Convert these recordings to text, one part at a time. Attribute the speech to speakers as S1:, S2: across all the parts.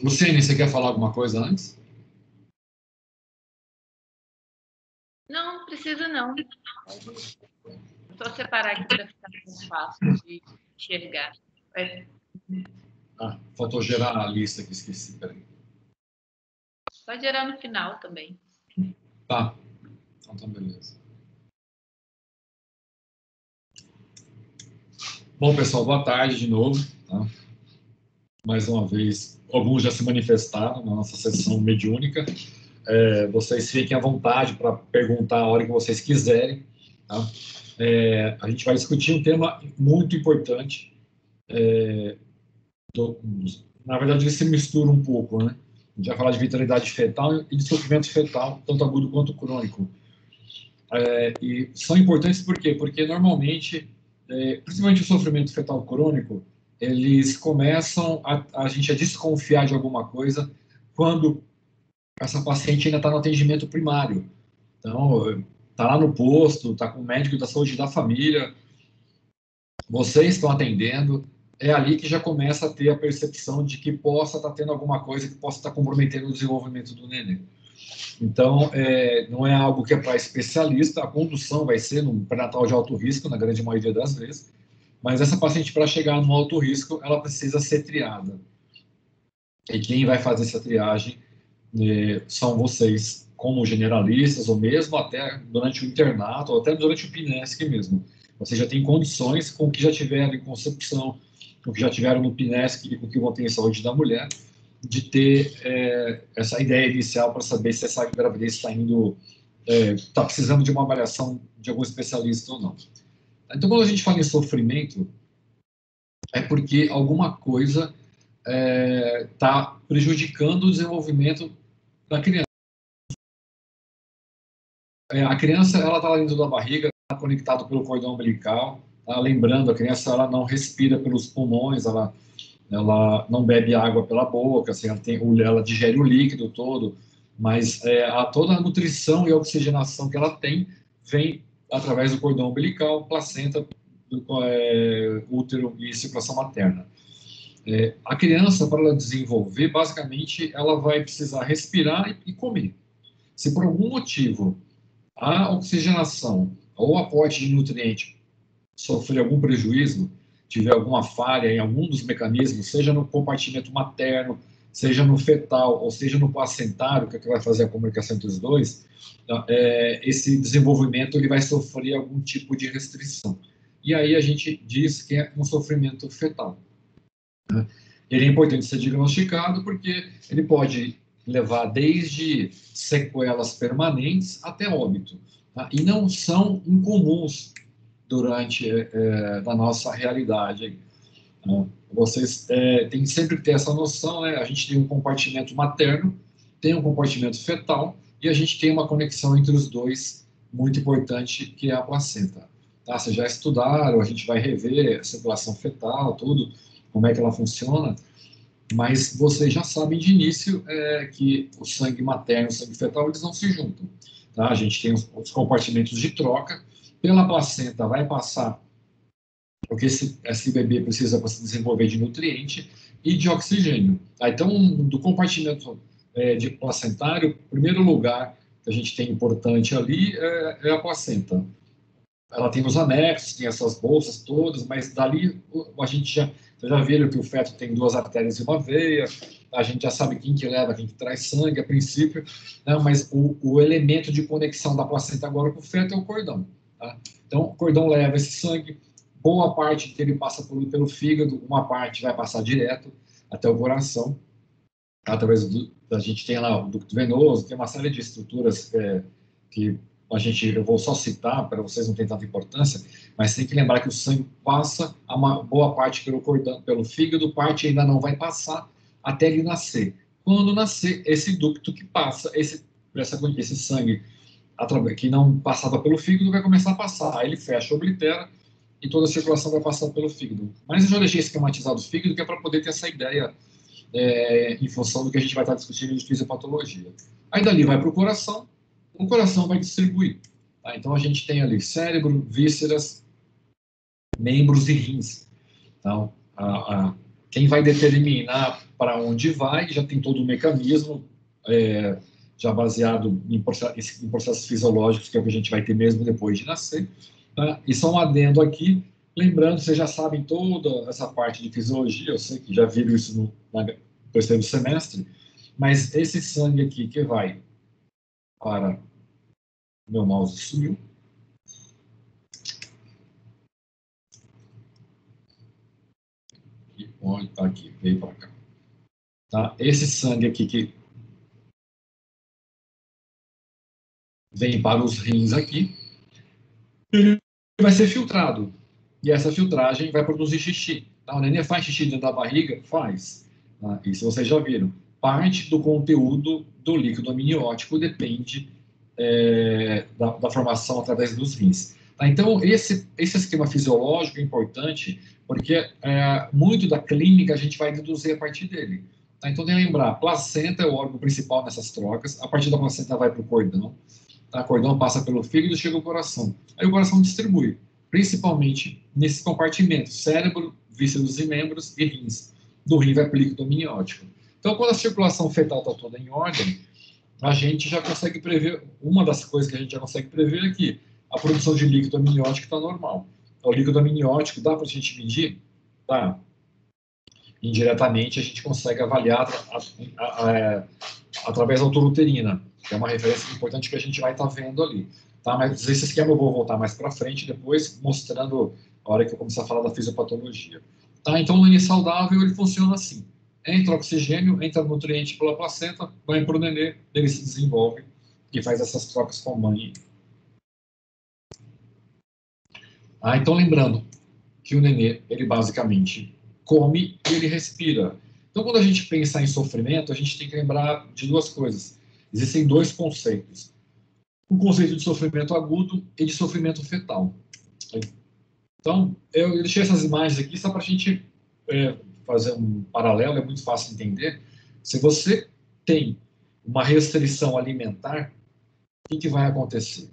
S1: Luciene, você quer falar alguma coisa antes?
S2: Não, precisa não. Só separar aqui para ficar mais fácil de enxergar.
S1: Faltou gerar a lista que esqueci, peraí.
S2: Pode gerar no final também.
S1: Tá, então beleza. Bom, pessoal, boa tarde de novo. Tá? Mais uma vez, alguns já se manifestaram na nossa sessão mediúnica. Vocês fiquem à vontade para perguntar a hora que vocês quiserem. Tá? A gente vai discutir um tema muito importante. Na verdade, ele se mistura um pouco, né? A gente vai falar de vitalidade fetal e de sofrimento fetal, tanto agudo quanto crônico. E são importantes por quê? Porque normalmente, principalmente o sofrimento fetal crônico, eles começam a gente a desconfiar de alguma coisa quando essa paciente ainda está no atendimento primário. Então, está lá no posto, está com o médico da saúde da família, vocês estão atendendo, é ali que já começa a ter a percepção de que possa estar tendo alguma coisa que possa estar comprometendo o desenvolvimento do neném. Então, não é algo que é para especialista, a condução vai ser num pré-natal de alto risco, na grande maioria das vezes, mas essa paciente, para chegar no alto risco, ela precisa ser triada. E quem vai fazer essa triagem são vocês, como generalistas, ou mesmo até durante o internato, ou até durante o PINESC mesmo. Vocês já têm condições com o que já tiveram em concepção, com o que já tiveram no PINESC e com o que vão ter em saúde da mulher, de ter essa ideia inicial para saber se essa gravidez está indo, está precisando de uma avaliação de algum especialista ou não. Então, quando a gente fala em sofrimento, é porque alguma coisa está prejudicando o desenvolvimento da criança. A criança, ela está lá dentro da barriga, está conectada pelo cordão umbilical, tá? Lembrando, a criança ela não respira pelos pulmões, ela não bebe água pela boca, assim, ela digere o líquido todo, mas toda a nutrição e a oxigenação que ela tem vem através do cordão umbilical, placenta, útero e circulação materna. A criança, para ela desenvolver, basicamente, ela vai precisar respirar e comer. Se por algum motivo a oxigenação ou o aporte de nutriente sofrer algum prejuízo, tiver alguma falha em algum dos mecanismos, seja no compartimento materno, seja no fetal, ou seja no placentário, que é que vai fazer a comunicação entre os dois, esse desenvolvimento ele vai sofrer algum tipo de restrição. E aí a gente diz que é um sofrimento fetal. Ele é importante ser diagnosticado porque ele pode levar desde sequelas permanentes até óbito. Tá? E não são incomuns durante da nossa realidade. Né? Vocês têm sempre que ter essa noção, né? A gente tem um compartimento materno, tem um compartimento fetal e a gente tem uma conexão entre os dois muito importante, que é a placenta. Tá? Vocês já estudaram, a gente vai rever a circulação fetal, tudo, como é que ela funciona, mas vocês já sabem de início que o sangue materno e o sangue fetal eles não se juntam. Tá? A gente tem os compartimentos de troca, pela placenta vai passar o que esse bebê precisa para se desenvolver de nutriente e de oxigênio. Tá? Então, do compartimento de placentário, o primeiro lugar que a gente tem importante ali é a placenta. Ela tem os anexos, tem essas bolsas todas, mas dali a gente já viram que o feto tem 2 artérias e uma veia, a gente já sabe quem que leva, quem que traz sangue a princípio, né? Mas o elemento de conexão da placenta agora com o feto é o cordão. Tá? Então, o cordão leva esse sangue, boa parte dele passa pelo fígado, uma parte vai passar direto até o coração, através a gente tem lá o ducto venoso, tem uma série de estruturas que eu vou só citar para vocês não terem tanta importância, mas tem que lembrar que o sangue passa uma boa parte pelo cordão, pelo fígado, parte ainda não vai passar até ele nascer. Quando nascer, esse ducto que passa, esse sangue que não passava pelo fígado vai começar a passar, aí ele fecha, oblitera e toda a circulação vai passar pelo fígado. Mas eu já deixei esquematizado o fígado, que é para poder ter essa ideia em função do que a gente vai estar discutindo de fisiopatologia. Aí dali vai para o coração vai distribuir. Tá? Então a gente tem ali cérebro, vísceras, membros e rins. Então, Quem vai determinar para onde vai, já tem todo o mecanismo, já baseado em processos fisiológicos, que é o que a gente vai ter mesmo depois de nascer. Tá? E só um adendo aqui, lembrando, vocês já sabem toda essa parte de fisiologia, eu sei que já viram isso no terceiro semestre, mas esse sangue aqui que vai para... Meu mouse sumiu. Aqui, veio para cá. Tá? Esse sangue aqui que vem para os rins aqui, ele vai ser filtrado. E essa filtragem vai produzir xixi. Tá? O neném faz xixi dentro da barriga? Faz. Tá? Isso vocês já viram. Parte do conteúdo do líquido amniótico depende da formação através dos rins. Tá? Então, esse esquema fisiológico é importante, porque muito da clínica a gente vai deduzir a partir dele. Tá? Então, tem que lembrar, a placenta é o órgão principal nessas trocas, a partir da placenta vai para o cordão, tá? O cordão passa pelo fígado e chega ao coração. Aí o coração distribui, principalmente nesse compartimento, cérebro, vísceras e membros e rins. Do rim vai para o líquido amniótico. Então, quando a circulação fetal está toda em ordem, a gente já consegue prever, uma das coisas que a gente já consegue prever é que a produção de líquido amniótico está normal. O líquido amniótico dá para a gente medir? Tá. Indiretamente a gente consegue avaliar através da altura uterina, que é uma referência importante que a gente vai estar vendo ali. Tá? Mas esse esquema eu vou voltar mais para frente, depois mostrando a hora que eu começar a falar da fisiopatologia. Tá? Então o neném saudável ele funciona assim. Entra oxigênio, entra nutriente pela placenta, vai para o nenê, ele se desenvolve e faz essas trocas com a mãe. Então, lembrando que o nenê, ele basicamente come e ele respira. Então, quando a gente pensa em sofrimento, a gente tem que lembrar de duas coisas. Existem dois conceitos. O conceito de sofrimento agudo e de sofrimento fetal. Então, eu deixei essas imagens aqui só para a gente fazer um paralelo, é muito fácil entender. Se você tem uma restrição alimentar, o que vai acontecer?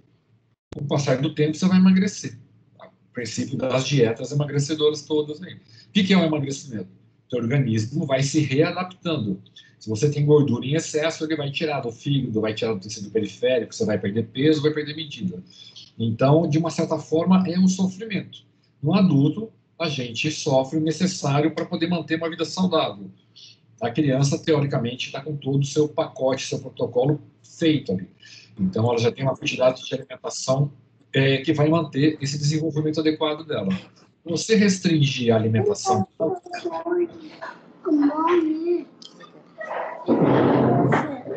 S1: Com o passar do tempo, você vai emagrecer. O princípio das dietas emagrecedoras todas aí. O que é o emagrecimento? O teu organismo vai se readaptando. Se você tem gordura em excesso, ele vai tirar do fígado, vai tirar do tecido periférico, você vai perder peso, vai perder medida. Então, de uma certa forma, é um sofrimento. No adulto, a gente sofre o necessário para poder manter uma vida saudável. A criança, teoricamente, está com todo o seu pacote, seu protocolo feito ali. Então, ela já tem uma quantidade de alimentação que vai manter esse desenvolvimento adequado dela. Você restringir a alimentação...
S2: Vou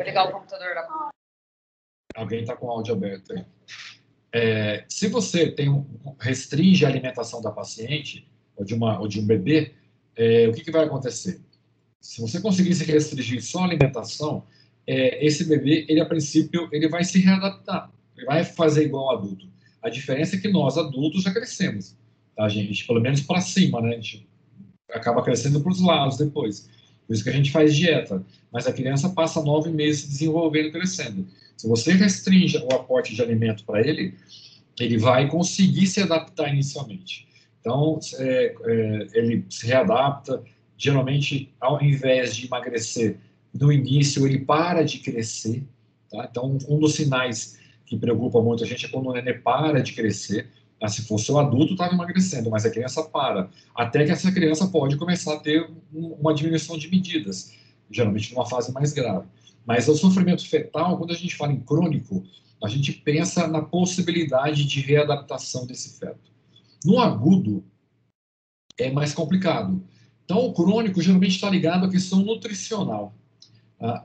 S2: ligar o computador lá.
S1: Alguém está com o áudio aberto aí. Se você restringe a alimentação da paciente, ou de um bebê, o que vai acontecer? Se você conseguisse restringir só a alimentação, esse bebê, ele a princípio, ele vai se readaptar, ele vai fazer igual ao adulto. A diferença é que nós, adultos, já crescemos, tá, gente? Pelo menos para cima, né? A gente acaba crescendo para os lados depois. Por isso que a gente faz dieta. Mas a criança passa 9 meses se desenvolvendo e crescendo. Se você restringe o aporte de alimento para ele, ele vai conseguir se adaptar inicialmente. Então, ele se readapta. Geralmente, ao invés de emagrecer no início, ele para de crescer. Tá? Então, um dos sinais que preocupa muito a gente é quando o nenê para de crescer. Se fosse o adulto, estava emagrecendo, mas a criança para. Até que essa criança pode começar a ter uma diminuição de medidas, geralmente numa fase mais grave. Mas o sofrimento fetal, quando a gente fala em crônico, a gente pensa na possibilidade de readaptação desse feto. No agudo, é mais complicado. Então, o crônico geralmente está ligado à questão nutricional.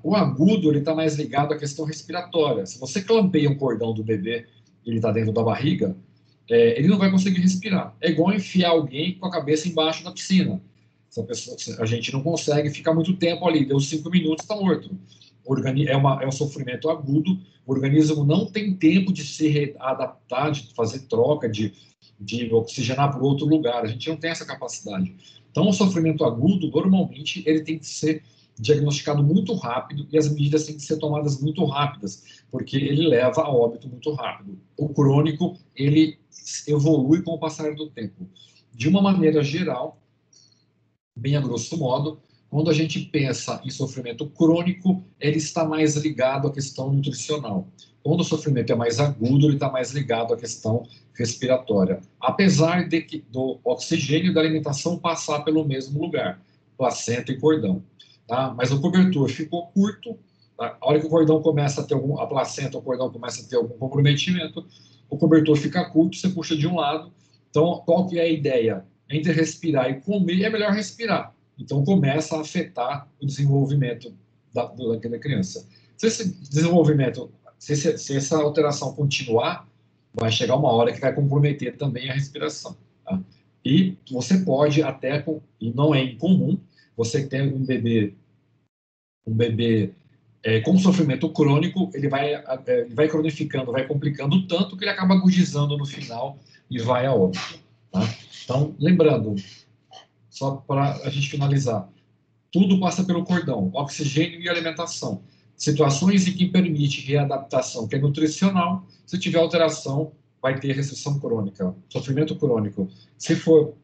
S1: O agudo, ele está mais ligado à questão respiratória. Se você clampeia um cordão do bebê, ele está dentro da barriga, ele não vai conseguir respirar. É igual enfiar alguém com a cabeça embaixo da piscina. A gente não consegue ficar muito tempo ali, deu 5 minutos, está morto. É um sofrimento agudo, o organismo não tem tempo de se readaptar, de fazer troca, de oxigenar para outro lugar, a gente não tem essa capacidade. Então, o sofrimento agudo, normalmente, ele tem que ser diagnosticado muito rápido e as medidas têm que ser tomadas muito rápidas, porque ele leva a óbito muito rápido. O crônico, ele evolui com o passar do tempo. De uma maneira geral, bem a grosso modo, quando a gente pensa em sofrimento crônico, ele está mais ligado à questão nutricional. Quando o sofrimento é mais agudo, ele está mais ligado à questão respiratória. Apesar de que do oxigênio da alimentação passar pelo mesmo lugar, placenta e cordão. Tá? Mas o cobertor ficou curto, tá? A hora que o cordão começa a ter a placenta, o cordão começa a ter algum comprometimento, o cobertor fica curto, você puxa de um lado. Então, qual que é a ideia? Entre respirar e comer, é melhor respirar. Então, começa a afetar o desenvolvimento da criança. Se esse desenvolvimento, se essa alteração continuar, vai chegar uma hora que vai comprometer também a respiração. Tá? E você pode até, e não é incomum, você ter um bebê com sofrimento crônico, ele vai cronificando, vai complicando tanto que ele acaba agudizando no final e vai a óbito. Tá? Então, lembrando, só para a gente finalizar, tudo passa pelo cordão, oxigênio e alimentação. Situações em que permite readaptação, que é nutricional, se tiver alteração, vai ter restrição crônica, sofrimento crônico. Se for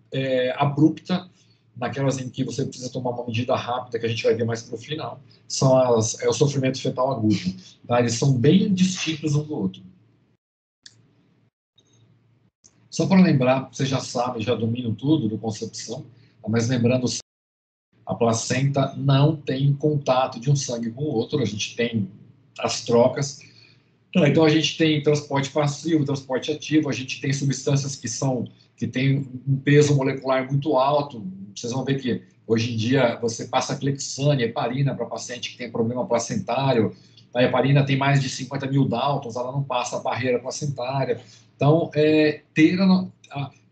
S1: abrupta, naquelas em que você precisa tomar uma medida rápida, que a gente vai ver mais para o final, é o sofrimento fetal agudo. Tá? Eles são bem distintos um do outro. Só para lembrar, vocês já sabem, já dominam tudo do concepção, mas lembrando, a placenta não tem contato de um sangue com o outro, a gente tem as trocas. Então, a gente tem transporte passivo, transporte ativo, a gente tem substâncias que têm um peso molecular muito alto. Vocês vão ver que, hoje em dia, você passa Clexane, heparina para paciente que tem problema placentário. A heparina tem mais de 50 mil Daltons, ela não passa a barreira placentária. Então,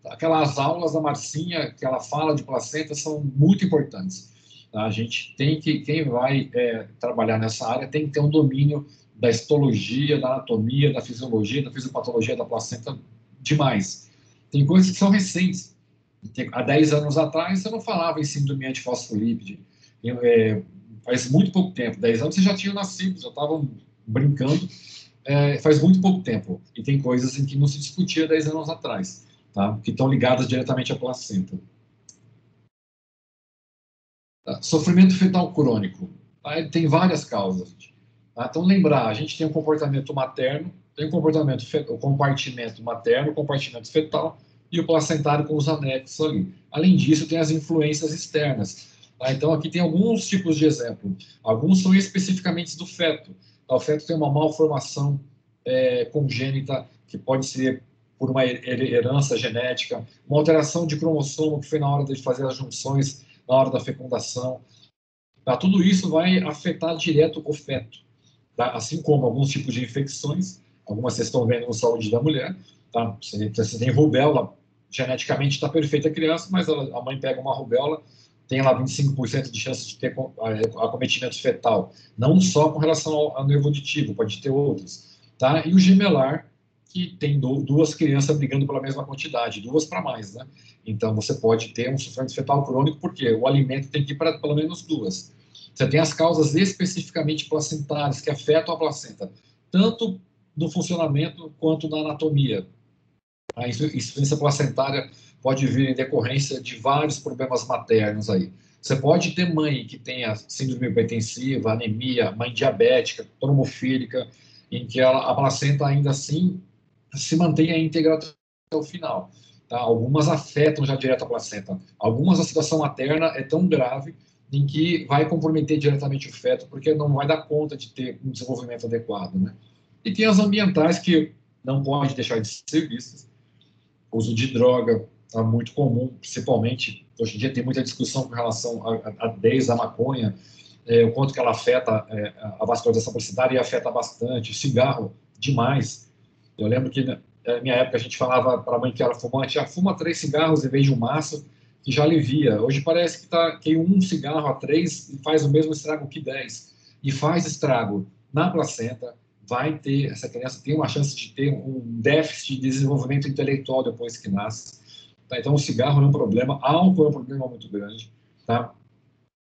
S1: aquelas aulas da Marcinha que ela fala de placenta são muito importantes. Tá? A gente tem que, quem vai trabalhar nessa área tem que ter um domínio da histologia, da anatomia, da fisiologia, da fisiopatologia da placenta demais. Tem coisas que são recentes. Há 10 anos atrás, você não falava em síndrome antifosfolípide. Faz muito pouco tempo, 10 anos, vocês já tinham nascido, já estavam brincando. Faz muito pouco tempo. E tem coisas em que não se discutia 10 anos atrás, tá? Que estão ligadas diretamente à placenta. Tá? Sofrimento fetal crônico. Tá? Tem várias causas. Tá? Então, lembrar, a gente tem um comportamento materno, tem o compartimento materno, o compartimento fetal e o placentário com os anexos ali. Além disso, tem as influências externas. Tá? Então, aqui tem alguns tipos de exemplo. Alguns são especificamente do feto. Tá? O feto tem uma malformação congênita, que pode ser por uma herança genética, uma alteração de cromossomo que foi na hora de fazer as junções, na hora da fecundação. Tá? Tudo isso vai afetar direto o feto. Tá? Assim como alguns tipos de infecções, algumas vocês estão vendo no Saúde da Mulher, tá? Você tem rubéola, geneticamente está perfeita a criança, mas a mãe pega uma rubéola, tem lá 25% de chance de ter acometimento fetal, não só com relação ao nervo auditivo, pode ter outros. Tá? E o gemelar, que tem duas crianças brigando pela mesma quantidade, duas para mais, né? Então, você pode ter um sofrimento fetal crônico, porque o alimento tem que ir para pelo menos duas. Você tem as causas especificamente placentárias, que afetam a placenta, tanto no funcionamento quanto na anatomia. A insuficiência placentária pode vir em decorrência de vários problemas maternos aí. Você pode ter mãe que tenha síndrome hipertensiva, anemia, mãe diabética, trombofílica, em que a placenta ainda assim se mantenha íntegra até o final. Tá? Algumas afetam já direto a placenta. Algumas a situação materna é tão grave em que vai comprometer diretamente o feto, porque não vai dar conta de ter um desenvolvimento adequado. Né? E tem as ambientais que não pode deixar de ser vistas. O uso de droga está muito comum, principalmente, hoje em dia tem muita discussão com relação desde a maconha, o quanto que ela afeta a vascularização placentária e afeta bastante, o cigarro, demais. Eu lembro que na minha época a gente falava para a mãe que era fumante, fuma 3 cigarros em vez de um maço, que já alivia. Hoje parece que um cigarro a 3 faz o mesmo estrago que 10. E faz estrago na placenta, essa criança tem uma chance de ter um déficit de desenvolvimento intelectual depois que nasce. Tá? Então, o cigarro é um problema, álcool é um problema muito grande. Tá?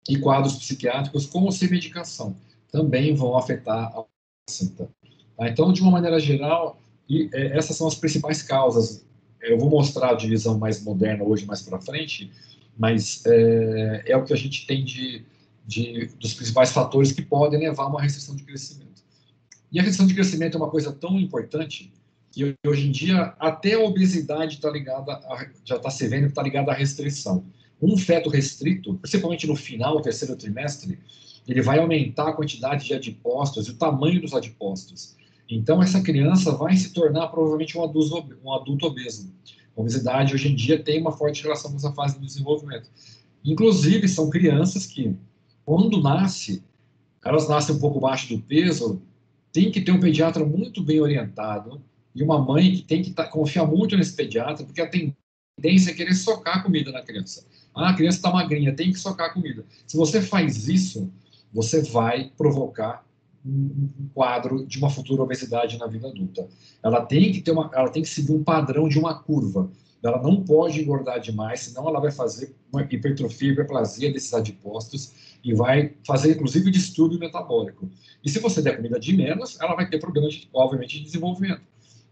S1: E quadros psiquiátricos com ou sem medicação também vão afetar a placenta. Tá? Então, de uma maneira geral, essas são as principais causas. Eu vou mostrar a divisão mais moderna hoje, mais para frente, mas é o que a gente tem dos principais fatores que podem levar a uma restrição de crescimento. E a restrição de crescimento é uma coisa tão importante que hoje em dia até a obesidade está ligada, já está se vendo que está ligada à restrição. Um feto restrito, principalmente no final, terceiro trimestre, ele vai aumentar a quantidade de adipócitos e o tamanho dos adipócitos. Então, essa criança vai se tornar provavelmente um adulto obeso. A obesidade, hoje em dia, tem uma forte relação com essa fase do desenvolvimento. Inclusive, são crianças que, quando nascem, elas nascem um pouco abaixo do peso, tem que ter um pediatra muito bem orientado e uma mãe que tem que confiar muito nesse pediatra, porque a tendência é querer socar a comida na criança. Ah, a criança está magrinha, tem que socar a comida. Se você faz isso, você vai provocar um quadro de uma futura obesidade na vida adulta. Ela tem que seguir um padrão de uma curva. Ela não pode engordar demais, senão ela vai fazer uma hipertrofia, hiperplasia desses adipócitos e vai fazer, inclusive, distúrbio metabólico. E se você der comida de menos, ela vai ter problemas, obviamente, de desenvolvimento.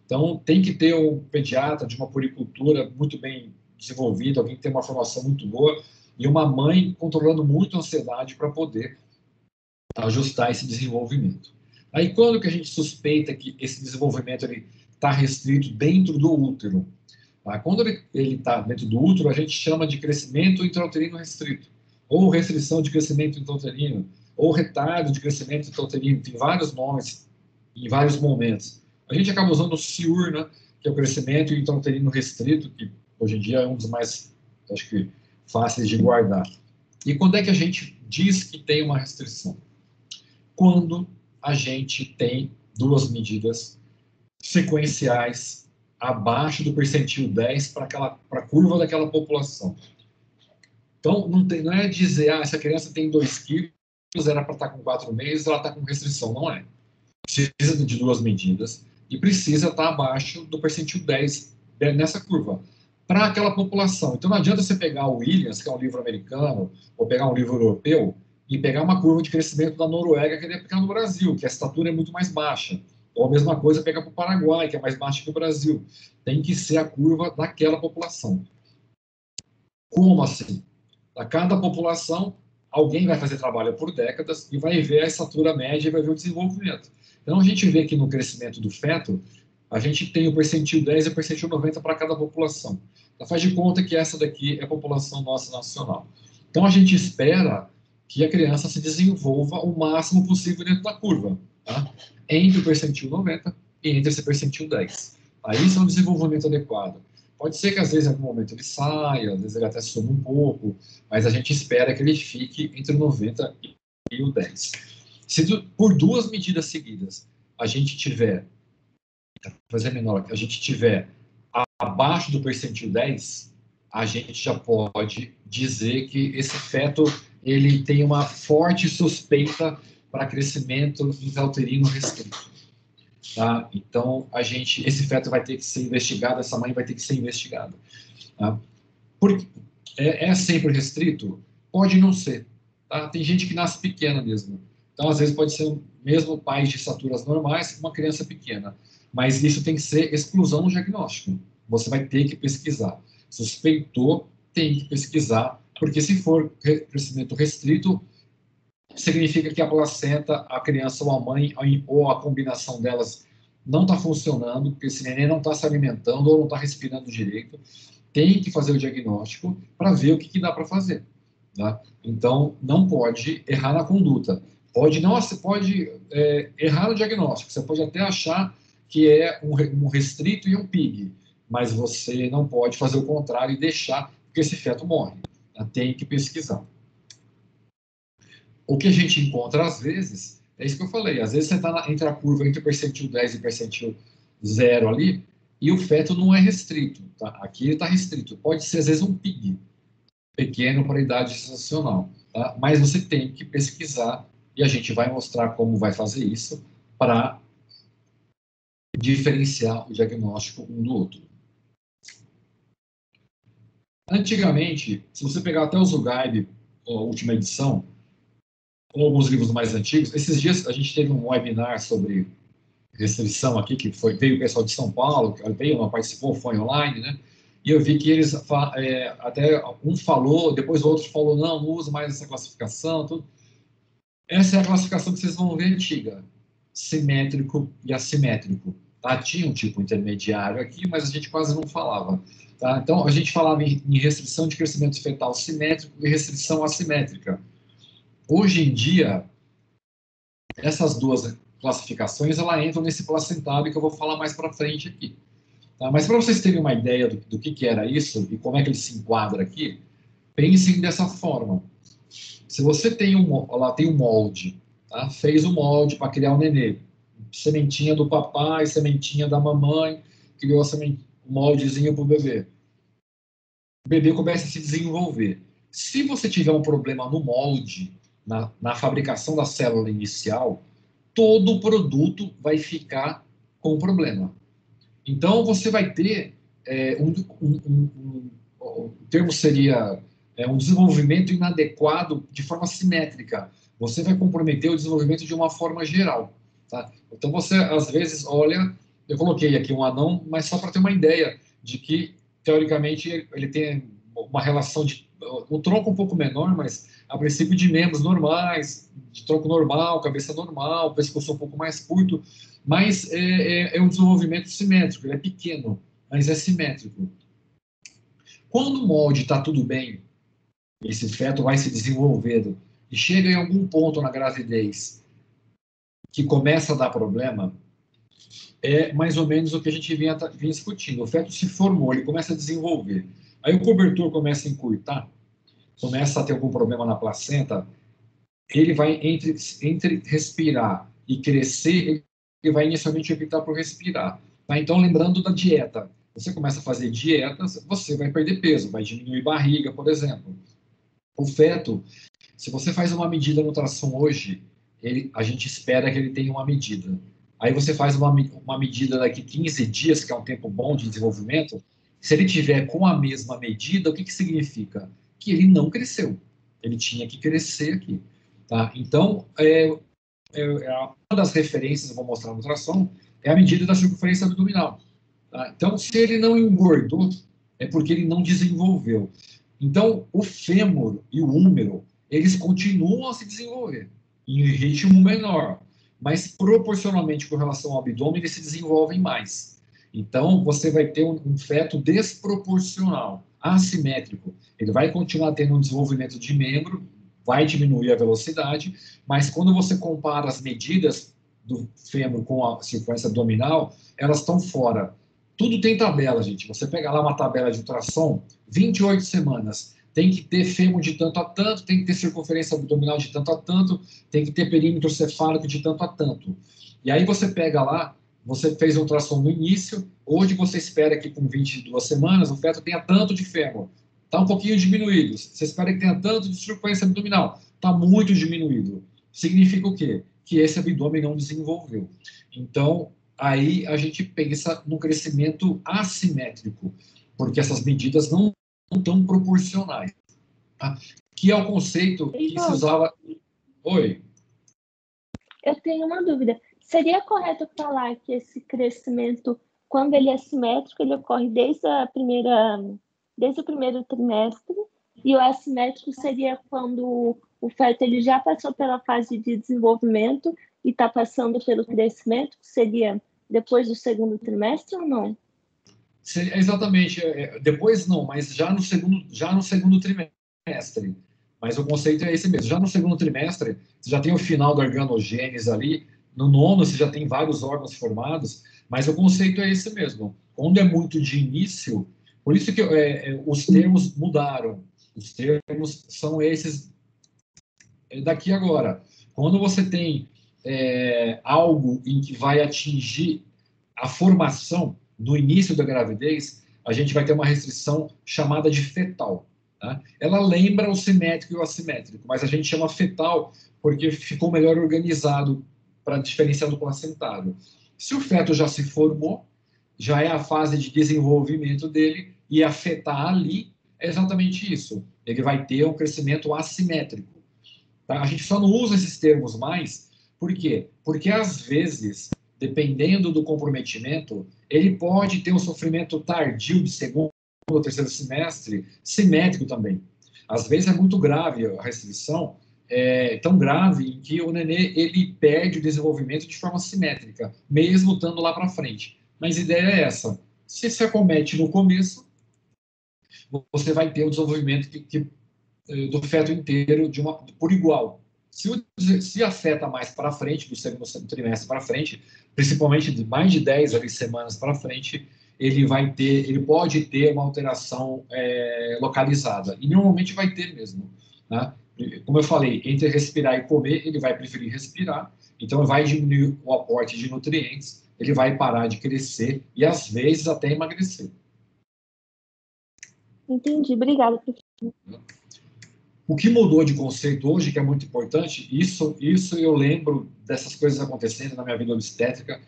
S1: Então, tem que ter um pediatra de uma puericultura muito bem desenvolvida, alguém que tem uma formação muito boa, e uma mãe controlando muito a ansiedade para poder ajustar esse desenvolvimento. Aí, quando que a gente suspeita que esse desenvolvimento está restrito dentro do útero? Tá? Quando ele está dentro do útero, a gente chama de crescimento intrauterino restrito, ou restrição de crescimento intrauterino, ou retardo de crescimento intrauterino, tem vários nomes em vários momentos. A gente acaba usando o CIUR, né, que é o crescimento intrauterino restrito, que hoje em dia é um dos mais, acho que, fáceis de guardar. E quando é que a gente diz que tem uma restrição? Quando a gente tem duas medidas sequenciais abaixo do percentil 10 para a curva daquela população. Então, não é dizer, essa criança tem 2 quilos, era para estar com 4 meses, ela está com restrição. Não é. Precisa de duas medidas e precisa estar abaixo do percentil 10 nessa curva, para aquela população. Então, não adianta você pegar o Williams, que é um livro americano, ou pegar um livro europeu, e pegar uma curva de crescimento da Noruega, que ele aplicar no Brasil, que a estatura é muito mais baixa. Ou a mesma coisa pegar para o Paraguai, que é mais baixa que o Brasil. Tem que ser a curva daquela população. Como assim? A cada população, alguém vai fazer trabalho por décadas e vai ver a estatura média e vai ver o desenvolvimento. Então, a gente vê que no crescimento do feto, a gente tem o percentil 10 e o percentil 90 para cada população. Então, faz de conta que essa daqui é a população nossa nacional. Então, a gente espera que a criança se desenvolva o máximo possível dentro da curva, tá? Entre o percentil 90 e entre esse percentil 10. Aí isso é um desenvolvimento adequado. Pode ser que às vezes em algum momento ele saia, às vezes ele até suma um pouco, mas a gente espera que ele fique entre o 90 e o 10. Se por duas medidas seguidas a gente tiver, fazer menor, a gente tiver abaixo do percentil 10, a gente já pode dizer que esse feto ele tem uma forte suspeita para crescimento intrauterino restrito. Tá? Então, esse feto vai ter que ser investigado, essa mãe vai ter que ser investigada. Tá? É sempre restrito? Pode não ser. Tá? Tem gente que nasce pequena mesmo. Então, às vezes, pode ser mesmo pais de estaturas normais, uma criança pequena. Mas isso tem que ser exclusão no diagnóstico. Você vai ter que pesquisar. Suspeitou, tem que pesquisar, porque se for crescimento restrito, significa que a placenta, a criança ou a mãe, ou a combinação delas não está funcionando, porque esse neném não está se alimentando ou não está respirando direito. Tem que fazer o diagnóstico para ver o que dá para fazer. Tá? Então, não pode errar na conduta. Você pode errar no diagnóstico, você pode até achar que é um restrito e um PIG, mas você não pode fazer o contrário e deixar que esse feto morre. Tá? Tem que pesquisar. O que a gente encontra, às vezes, é isso que eu falei. Às vezes você está entre a curva entre o percentil 10 e o percentil 0 ali, e o feto não é restrito. Tá? Aqui ele está restrito. Pode ser, às vezes, um PIG, pequeno para a idade gestacional. Tá? Mas você tem que pesquisar, e a gente vai mostrar como vai fazer isso para diferenciar o diagnóstico um do outro. Antigamente, se você pegar até o Zugaib, a última edição, ou alguns livros mais antigos, esses dias a gente teve um webinar sobre restrição aqui, que veio o pessoal de São Paulo, veio, não participou, foi online, né? e eu vi que eles, até um falou, depois o outro falou, não uso mais essa classificação, tudo. Essa é a classificação que vocês vão ver antiga, simétrico e assimétrico. Tá? Tinha um tipo intermediário aqui, mas a gente quase não falava. Tá? Então, a gente falava em restrição de crescimento fetal simétrico e restrição assimétrica. Hoje em dia, essas duas classificações, ela entram nesse placentário que eu vou falar mais para frente aqui. Tá? Mas para vocês terem uma ideia do que era isso e como é que ele se enquadra aqui, pensem dessa forma. Se você tem tem um molde, tá? Fez o molde para criar um nenê, sementinha do papai, sementinha da mamãe, criou um moldezinho para o bebê. O bebê começa a se desenvolver. Se você tiver um problema no molde, na fabricação da célula inicial, todo o produto vai ficar com problema. Então, você vai ter, o termo seria um desenvolvimento inadequado de forma simétrica. Você vai comprometer o desenvolvimento de uma forma geral. Tá? Então, você, às vezes, olha, eu coloquei aqui um anão, mas só para ter uma ideia de que, teoricamente, ele tem uma relação de um tronco um pouco menor, mas a princípio de membros normais, de tronco normal, cabeça normal, pescoço um pouco mais curto, mas é um desenvolvimento simétrico, ele é pequeno, mas é simétrico. Quando o molde está tudo bem, esse feto vai se desenvolvendo e chega em algum ponto na gravidez que começa a dar problema, é mais ou menos o que a gente vinha discutindo. O feto se formou, ele começa a desenvolver. Aí o cobertor começa a encurtar, começa a ter algum problema na placenta, ele vai entre respirar e crescer, ele vai inicialmente optar por respirar. Tá? Então, lembrando da dieta, você começa a fazer dietas, você vai perder peso, vai diminuir barriga, por exemplo. O feto, se você faz uma medida no ultrassom hoje, a gente espera que ele tenha uma medida. Aí você faz uma medida daqui 15 dias, que é um tempo bom de desenvolvimento, se ele tiver com a mesma medida, o que significa? Que ele não cresceu. Ele tinha que crescer aqui. Tá? Então, uma das referências, eu vou mostrar no ultrassom, é a medida da circunferência abdominal. Tá? Então, se ele não engordou, é porque ele não desenvolveu. Então, o fêmur e o húmero, eles continuam a se desenvolver em ritmo menor, mas proporcionalmente com relação ao abdômen, eles se desenvolvem mais. Então, você vai ter um feto desproporcional, assimétrico. Ele vai continuar tendo um desenvolvimento de membro, vai diminuir a velocidade, mas quando você compara as medidas do fêmur com a circunferência abdominal, elas estão fora. Tudo tem tabela, gente. Você pega lá uma tabela de ultrassom, 28 semanas, tem que ter fêmur de tanto a tanto, tem que ter circunferência abdominal de tanto a tanto, tem que ter perímetro cefálico de tanto a tanto. E aí você pega lá, você fez um ultrassom no início, hoje você espera que com 22 semanas o feto tenha tanto de fêmur. Está um pouquinho diminuído. Você espera que tenha tanto de circunferência abdominal. Está muito diminuído. Significa o quê? Que esse abdômen não desenvolveu. Então, aí a gente pensa no crescimento assimétrico, porque essas medidas não estão proporcionais. Tá? Que é o conceito que se usava... Oi?
S3: Eu tenho uma dúvida. Seria correto falar que esse crescimento, quando ele é simétrico, ele ocorre desde o primeiro trimestre, e o assimétrico seria quando o feto ele já passou pela fase de desenvolvimento e está passando pelo crescimento, que seria depois do segundo trimestre ou não?
S1: Exatamente. Depois não, mas já no segundo trimestre. Mas o conceito é esse mesmo. Já no segundo trimestre, você já tem o final da organogênese ali. No nono, você já tem vários órgãos formados. Mas o conceito é esse mesmo. Quando é muito de início, por isso que os termos mudaram. Os termos são esses daqui agora. Quando você tem algo em que vai atingir a formação no início da gravidez, a gente vai ter uma restrição chamada de fetal. Tá? Ela lembra o simétrico e o assimétrico, mas a gente chama fetal porque ficou melhor organizado para diferenciar do placentário. Se o feto já se formou, já é a fase de desenvolvimento dele, e afetar ali é exatamente isso. Ele vai ter um crescimento assimétrico. Tá? A gente só não usa esses termos mais, por quê? Porque às vezes, dependendo do comprometimento, ele pode ter um sofrimento tardio de segundo ou terceiro semestre, simétrico também. Às vezes é muito grave a restrição, tão grave em que o nenê ele perde o desenvolvimento de forma simétrica, mesmo estando lá para frente. Mas a ideia é essa: se se acomete no começo, você vai ter o desenvolvimento do feto inteiro por igual. Se afeta mais para frente, do segundo trimestre para frente, principalmente de mais de 10 semanas para frente, ele pode ter uma alteração localizada. E normalmente vai ter mesmo. Né? Como eu falei, entre respirar e comer, ele vai preferir respirar, então vai diminuir o aporte de nutrientes, ele vai parar de crescer e, às vezes, até emagrecer.
S3: Entendi, obrigada, professor.
S1: O que mudou de conceito hoje, que é muito importante, isso eu lembro dessas coisas acontecendo na minha vida obstétrica,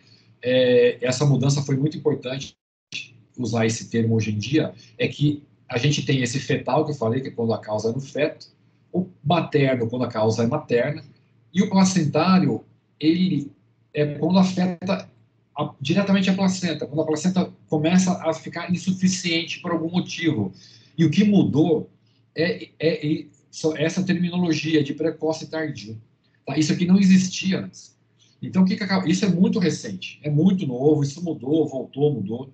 S1: essa mudança foi muito importante, usar esse termo hoje em dia, é que a gente tem esse fetal, que eu falei, que é quando a causa é no feto, o materno, quando a causa é materna, e o placentário, ele é quando afeta diretamente a placenta, quando a placenta começa a ficar insuficiente por algum motivo. E o que mudou é essa terminologia de precoce e tardio. Tá? Isso aqui não existia antes. Então, isso é muito recente, é muito novo, isso mudou, voltou, mudou.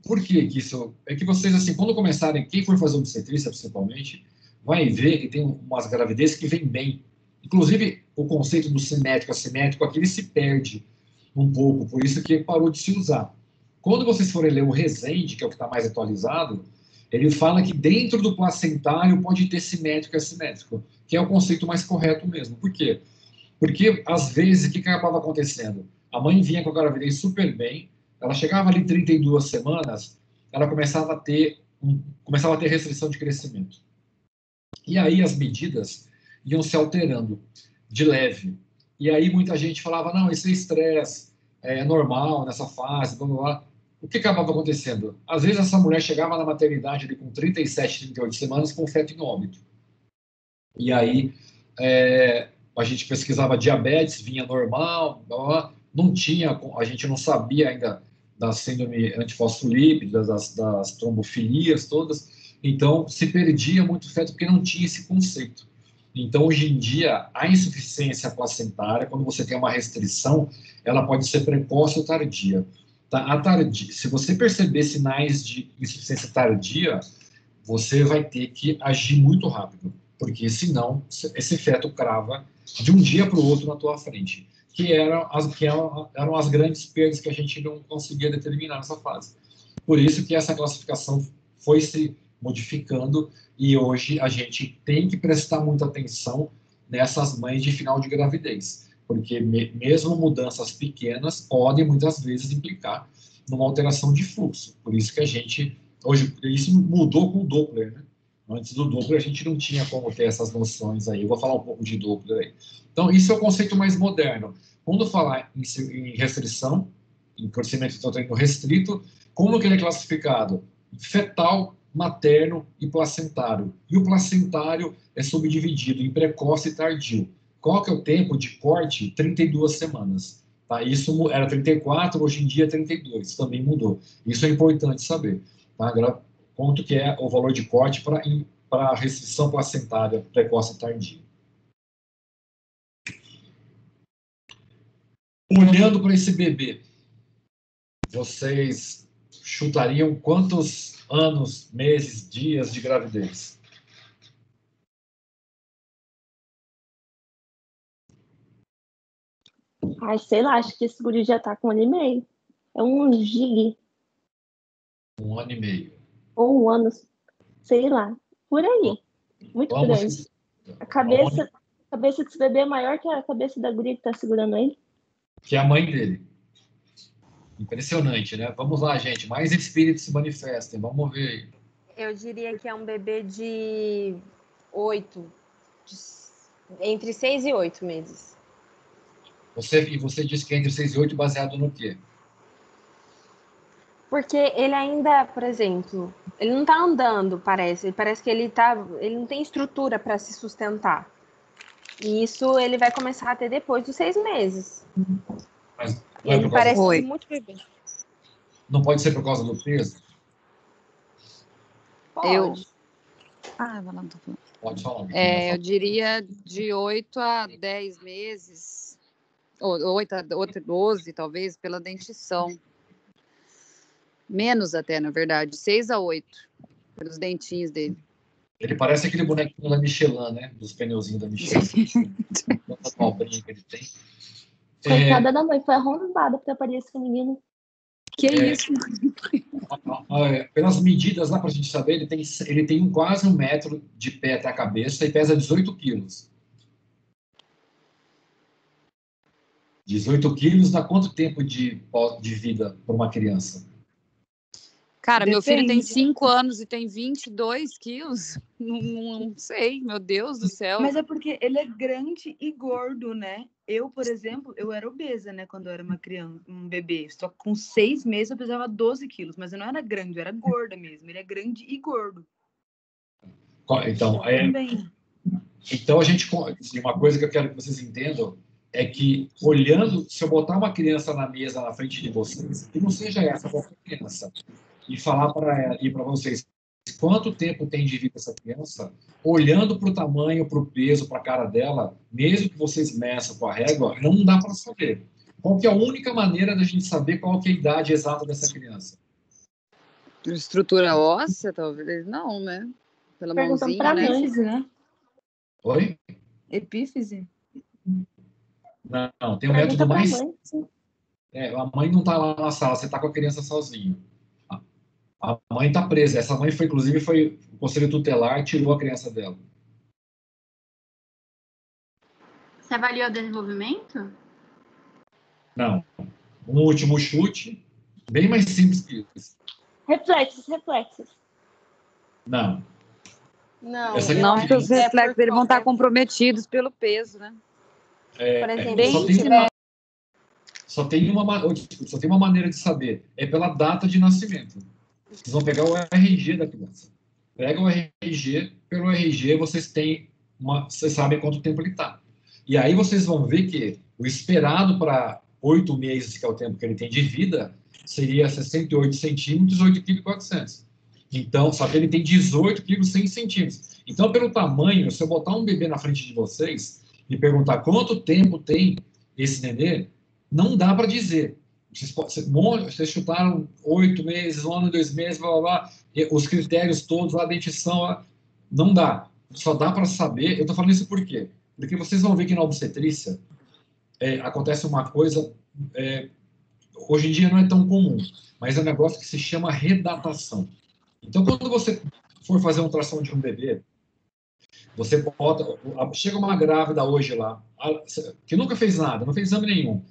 S1: Por que isso? É que vocês, assim, quando começarem, quem for fazer obstetrícia, principalmente, vai ver que tem umas gravidezes que vêm bem. Inclusive, o conceito do simétrico, assimétrico, aqui ele se perde um pouco, por isso que parou de se usar. Quando vocês forem ler o Rezende, que é o que está mais atualizado, ele fala que dentro do placentário pode ter simétrico e assimétrico, que é o conceito mais correto mesmo. Por quê? Porque, às vezes, o que acabava acontecendo? A mãe vinha com a gravidez super bem, ela chegava ali 32 semanas, ela começava a ter restrição de crescimento. E aí as medidas iam se alterando de leve. E aí muita gente falava, não, isso é estresse, é normal nessa fase, blá, blá, blá. O que acabava acontecendo? Às vezes essa mulher chegava na maternidade ali com 37, 38 semanas com feto em óbito. E aí a gente pesquisava diabetes, vinha normal, blá, blá, não tinha, a gente não sabia ainda da síndrome antifosfolípida, das trombofilias todas, então se perdia muito feto porque não tinha esse conceito. Então, hoje em dia, a insuficiência placentária, quando você tem uma restrição, ela pode ser precoce ou tardia. Tá? Se você perceber sinais de insuficiência tardia, você vai ter que agir muito rápido, porque senão esse feto crava de um dia para o outro na tua frente, que eram as grandes perdas que a gente não conseguia determinar nessa fase. Por isso que essa classificação foi se modificando e hoje a gente tem que prestar muita atenção nessas mães de final de gravidez, porque mesmo mudanças pequenas podem muitas vezes implicar numa alteração de fluxo. Por isso que a gente hoje, isso mudou com o Doppler, né? Antes do Doppler a gente não tinha como ter essas noções aí. Eu vou falar um pouco de Doppler aí. Então, isso é o conceito mais moderno. Quando falar em restrição, em crescimento intrauterino restrito, como que ele é classificado? Fetal, materno e placentário. E o placentário é subdividido em precoce e tardio. Qual que é o tempo de corte? 32 semanas. Tá? Isso era 34, hoje em dia é 32. Também mudou. Isso é importante saber. Tá? Quanto que é o valor de corte para restrição placentária precoce e tardia. Olhando para esse bebê, vocês chutariam quantos anos, meses, dias de gravidez?
S3: Ai, sei lá, acho que esse guri já tá com 1 ano e meio. É um gig.
S1: 1 ano e meio.
S3: Ou 1 ano, sei lá. Por aí. Muito grande. A cabeça desse bebê é maior que a cabeça da guria que tá segurando ele.
S1: Que é a mãe dele. Impressionante, né? Vamos lá, gente. Mais espíritos se manifestem. Vamos ver aí.
S4: Eu diria que é um bebê de 8, entre 6 e 8 meses.
S1: Você disse que é entre 6 e 8 baseado no quê?
S4: Porque ele ainda, por exemplo, ele não tá andando, parece. Parece que ele não tem estrutura para se sustentar. E isso ele vai começar a ter depois dos 6 meses.
S1: Mas
S4: ele parece muito bebê.
S1: Não pode ser por causa do peso?
S4: Pode.
S5: Vai lá, não tô falando.
S1: Pode falar.
S5: Eu diria de 8 a 10 meses, ou 8 a 12, talvez, pela dentição. Menos até, na verdade, 6 a 8, pelos dentinhos dele.
S1: Ele parece aquele bonequinho da Michelin, né? Dos pneuzinhos da Michelin. Tanta dobrinha que ele tem.
S3: Coitada da mãe, foi arrombada pra parir esse menino.
S5: Que isso?
S1: Pelas medidas lá, para a gente saber, ele tem quase 1 metro de pé até a cabeça e pesa 18 quilos. 18 quilos dá quanto tempo de vida para uma criança?
S5: Cara, meu filho tem
S6: Depende.
S5: 5 anos e tem 22 quilos. Não sei, meu Deus do céu.
S6: Mas é porque ele é grande e gordo, né? Eu, por exemplo, eu era obesa, né? Quando eu era uma criança, um bebê. Só que com 6 meses eu pesava 12 quilos. Mas eu não era grande, eu era gorda mesmo. Ele é grande e gordo.
S1: Então,
S6: Também.
S1: então uma coisa que eu quero que vocês entendam é que, olhando, se eu botar uma criança na mesa na frente de vocês, que não seja essa qualquer criança, e falar para ela e para vocês quanto tempo tem de vida essa criança, olhando para o tamanho, para o peso, para a cara dela, mesmo que vocês meçam com a régua, não dá para saber. Qual que é a única maneira da gente saber qual que é a idade exata dessa criança?
S5: Estrutura óssea, talvez? Não, né? Pela
S3: Perguntando
S5: mãozinha,
S3: pra
S5: né?
S3: mãe.
S6: Epífise, né?
S1: Oi?
S6: Epífise.
S1: Não, tem um
S3: Pergunta
S1: método
S3: pra
S1: mais...
S3: mãe.
S1: a mãe não está lá na sala, você está com a criança sozinho. A mãe está presa. Essa mãe inclusive, foi o conselho tutelar e tirou a criança dela.
S2: Você avaliou o desenvolvimento?
S1: Não. Um último chute, bem mais simples que isso.
S3: Reflexos.
S1: Não.
S4: Não,
S1: Essa
S5: Não, porque os
S4: é
S5: reflexos dele vão estar comprometidos pelo peso, né?
S4: Por exemplo,
S1: Só tem uma maneira de saber. É pela data de nascimento. Vocês vão pegar o RG da criança. Pega o RG, pelo RG vocês sabem quanto tempo ele está. E aí vocês vão ver que o esperado para 8 meses, que é o tempo que ele tem de vida, seria 68 centímetros, 8,4 kg. Então, só que ele tem 18 kg 100 centímetros. Então, pelo tamanho, se eu botar um bebê na frente de vocês e perguntar quanto tempo tem esse nenê, não dá para dizer. Vocês chutaram 8 meses, 1 ano, 2 meses, blá, blá, blá, os critérios todos, a dentição, não dá. Só dá para saber. Eu estou falando isso por quê? Porque vocês vão ver que na obstetrícia acontece uma coisa, hoje em dia não é tão comum, mas é um negócio que se chama redatação. Então, quando você for fazer um ultrassom de um bebê, você bota, chega uma grávida hoje lá, que nunca fez nada, não fez exame nenhum.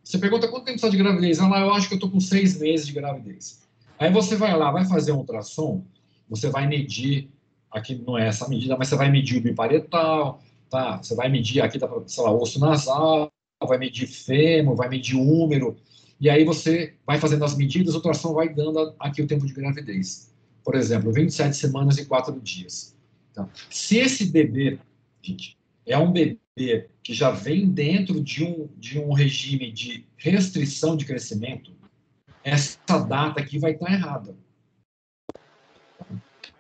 S1: Você pergunta quanto tempo está de gravidez? Ela, eu acho que eu estou com 6 meses de gravidez. Aí você vai lá, vai fazer um ultrassom, você vai medir, aqui não é essa medida, mas você vai medir o biparietal, tá? Você vai medir aqui, sei lá, osso nasal, vai medir fêmur, vai medir úmero, e aí você vai fazendo as medidas, o ultrassom vai dando aqui o tempo de gravidez. Por exemplo, 27 semanas e 4 dias. Então, se esse bebê, gente, é um bebê que já vem dentro de um regime de restrição de crescimento, essa data aqui vai estar errada.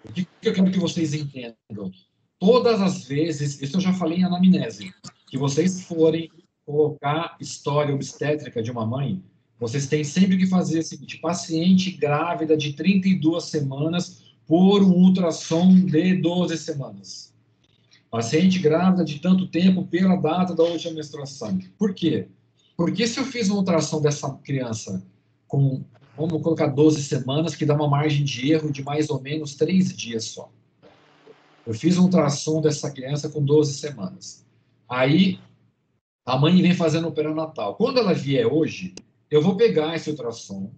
S1: O que eu quero que vocês entendam? Todas as vezes, isso eu já falei em anamnese, que vocês forem colocar história obstétrica de uma mãe, vocês têm sempre que fazer o seguinte: paciente grávida de 32 semanas por um ultrassom de 12 semanas. Paciente grávida de tanto tempo pela data da última menstruação. Por quê? Porque se eu fiz uma ultrassom dessa criança com, vamos colocar 12 semanas, que dá uma margem de erro de mais ou menos 3 dias só. Eu fiz um ultrassom dessa criança com 12 semanas. Aí, a mãe vem fazendo o perinatal. Quando ela vier hoje, eu vou pegar esse ultrassom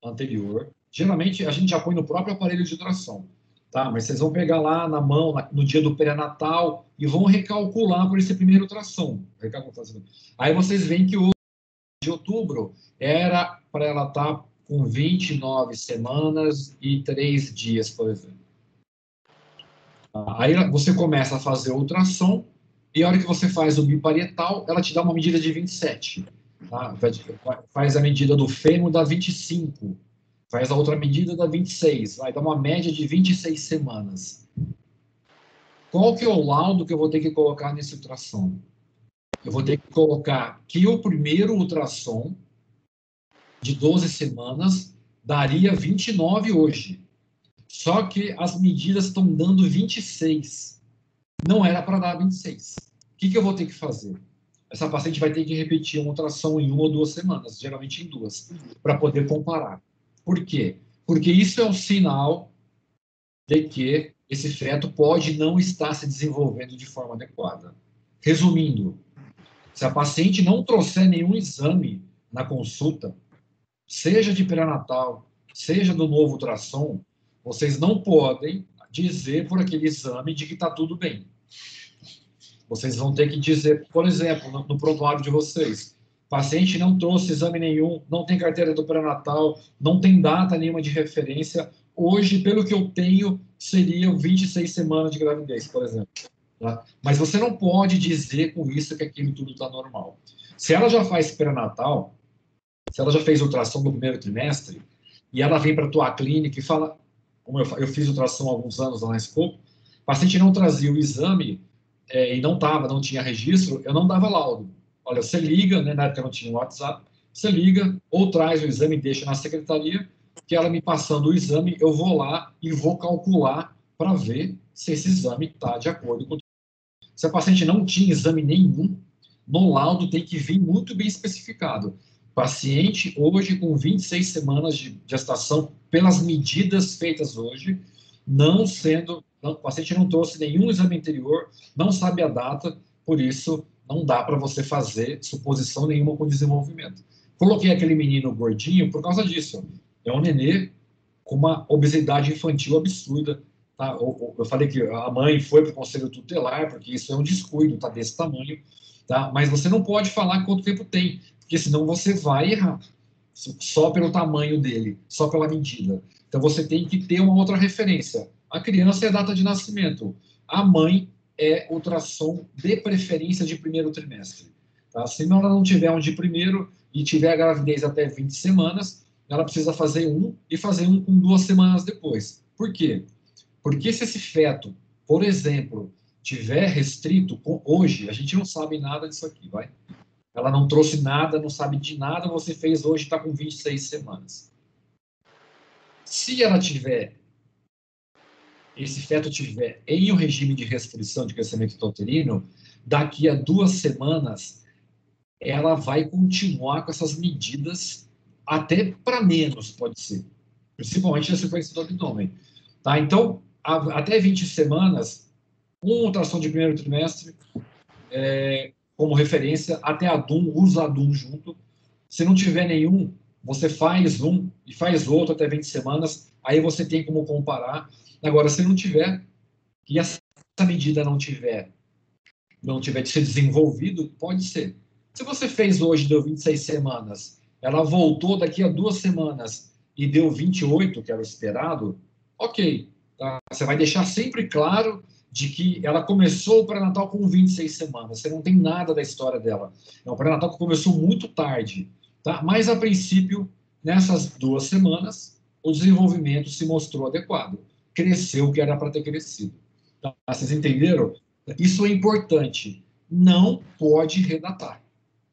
S1: anterior. Geralmente, a gente já põe no próprio aparelho de ultrassom. Tá? Mas vocês vão pegar lá na mão, no dia do pré-natal, e vão recalcular por esse primeiro ultrassom. Aí vocês veem que o de outubro era para ela estar com 29 semanas e 3 dias, por exemplo. Aí você começa a fazer o ultrassom, e a hora que você faz o biparietal, ela te dá uma medida de 27. Tá? Faz a medida do fêmur, dá 25. Faz a outra medida, dá 26. Vai dar uma média de 26 semanas. Qual que é o laudo que eu vou ter que colocar nesse ultrassom? Eu vou ter que colocar que o primeiro ultrassom de 12 semanas daria 29 hoje. Só que as medidas estão dando 26. Não era para dar 26. O que eu vou ter que fazer? Essa paciente vai ter que repetir um ultrassom em 1 ou 2 semanas, geralmente em 2, para poder comparar. Por quê? Porque isso é um sinal de que esse feto pode não estar se desenvolvendo de forma adequada. Resumindo, se a paciente não trouxer nenhum exame na consulta, seja de pré-natal, seja do novo ultrassom, vocês não podem dizer por aquele exame de que está tudo bem. Vocês vão ter que dizer, por exemplo, no prontuário de vocês, paciente não trouxe exame nenhum, não tem carteira do pré-natal, não tem data nenhuma de referência. Hoje, pelo que eu tenho, seriam 26 semanas de gravidez, por exemplo. Tá? Mas você não pode dizer com isso que aquilo tudo está normal. Se ela já faz pré-natal, se ela já fez ultrassom no primeiro trimestre, e ela vem para a tua clínica e fala, como eu fiz ultrassom há alguns anos lá na Scope, o paciente não trazia o exame e não tinha registro, eu não dava laudo. Olha, você liga, né, na época não tinha WhatsApp, você liga ou traz o exame e deixa na secretaria, que ela me passando o exame, eu vou lá e vou calcular para ver se esse exame está de acordo com... Se a paciente não tinha exame nenhum, no laudo tem que vir muito bem especificado. Paciente hoje com 26 semanas de gestação, pelas medidas feitas hoje, o paciente não trouxe nenhum exame anterior, não sabe a data, por isso não dá para você fazer suposição nenhuma com desenvolvimento. Coloquei aquele menino gordinho por causa disso. É um nenê com uma obesidade infantil absurda. Tá? Eu falei que a mãe foi para o conselho tutelar, porque isso é um descuido, tá desse tamanho. Tá? Mas você não pode falar quanto tempo tem, porque senão você vai errar, só pelo tamanho dele, só pela medida. Então você tem que ter uma outra referência. A criança é a data de nascimento, a mãe é ultrassom de preferência de primeiro trimestre. Tá? Se ela não tiver um de primeiro e tiver a gravidez até 20 semanas, ela precisa fazer um e fazer um com 2 semanas depois. Por quê? Porque se esse feto, por exemplo, tiver restrito, hoje, a gente não sabe nada disso aqui, vai? Ela não trouxe nada, não sabe de nada, você fez hoje, está com 26 semanas. Se ela tiver, esse feto tiver em um regime de restrição de crescimento intrauterino, daqui a 2 semanas, ela vai continuar com essas medidas, até para menos, pode ser. Principalmente na sequência do abdômen. Tá? Então, até 20 semanas, um ultrassom de primeiro trimestre, como referência, até a DUM, usa a DUM junto. Se não tiver nenhum, você faz um e faz outro até 20 semanas, aí você tem como comparar. Agora, se não tiver, e essa medida não tiver de ser desenvolvido, pode ser. Se você fez hoje, deu 26 semanas, ela voltou daqui a 2 semanas e deu 28, que era o esperado, ok. Tá? Você vai deixar sempre claro de que ela começou o pré-natal com 26 semanas. Você não tem nada da história dela. É um pré-natal que começou muito tarde. Tá? Mas, a princípio, nessas 2 semanas, o desenvolvimento se mostrou adequado. Cresceu o que era para ter crescido. Tá? Vocês entenderam? Isso é importante. Não pode redatar.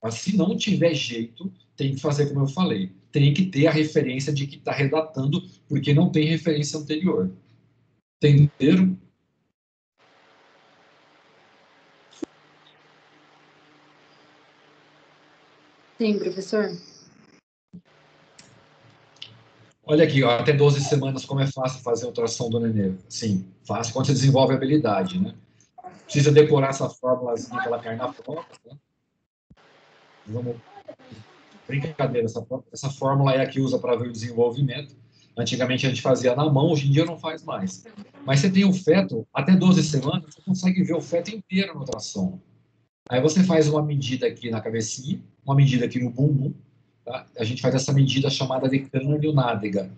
S1: Mas, se não tiver jeito, tem que fazer como eu falei. Tem que ter a referência de que está redatando, porque não tem referência anterior. Entenderam?
S7: Sim, professor.
S1: Olha aqui, ó, até 12 semanas, como é fácil fazer a ultrassom do nenê. Sim, fácil, quando você desenvolve a habilidade, né? Precisa decorar essa fórmulazinha que ela cai na prova, né? Vamos... Brincadeira, essa fórmula é a que usa para ver o desenvolvimento. Antigamente a gente fazia na mão, hoje em dia não faz mais. Mas você tem o feto, até 12 semanas, você consegue ver o feto inteiro no ultrassom. Aí você faz uma medida aqui na cabecinha, uma medida aqui no bumbum, tá? A gente faz essa medida chamada de crânio-nádega.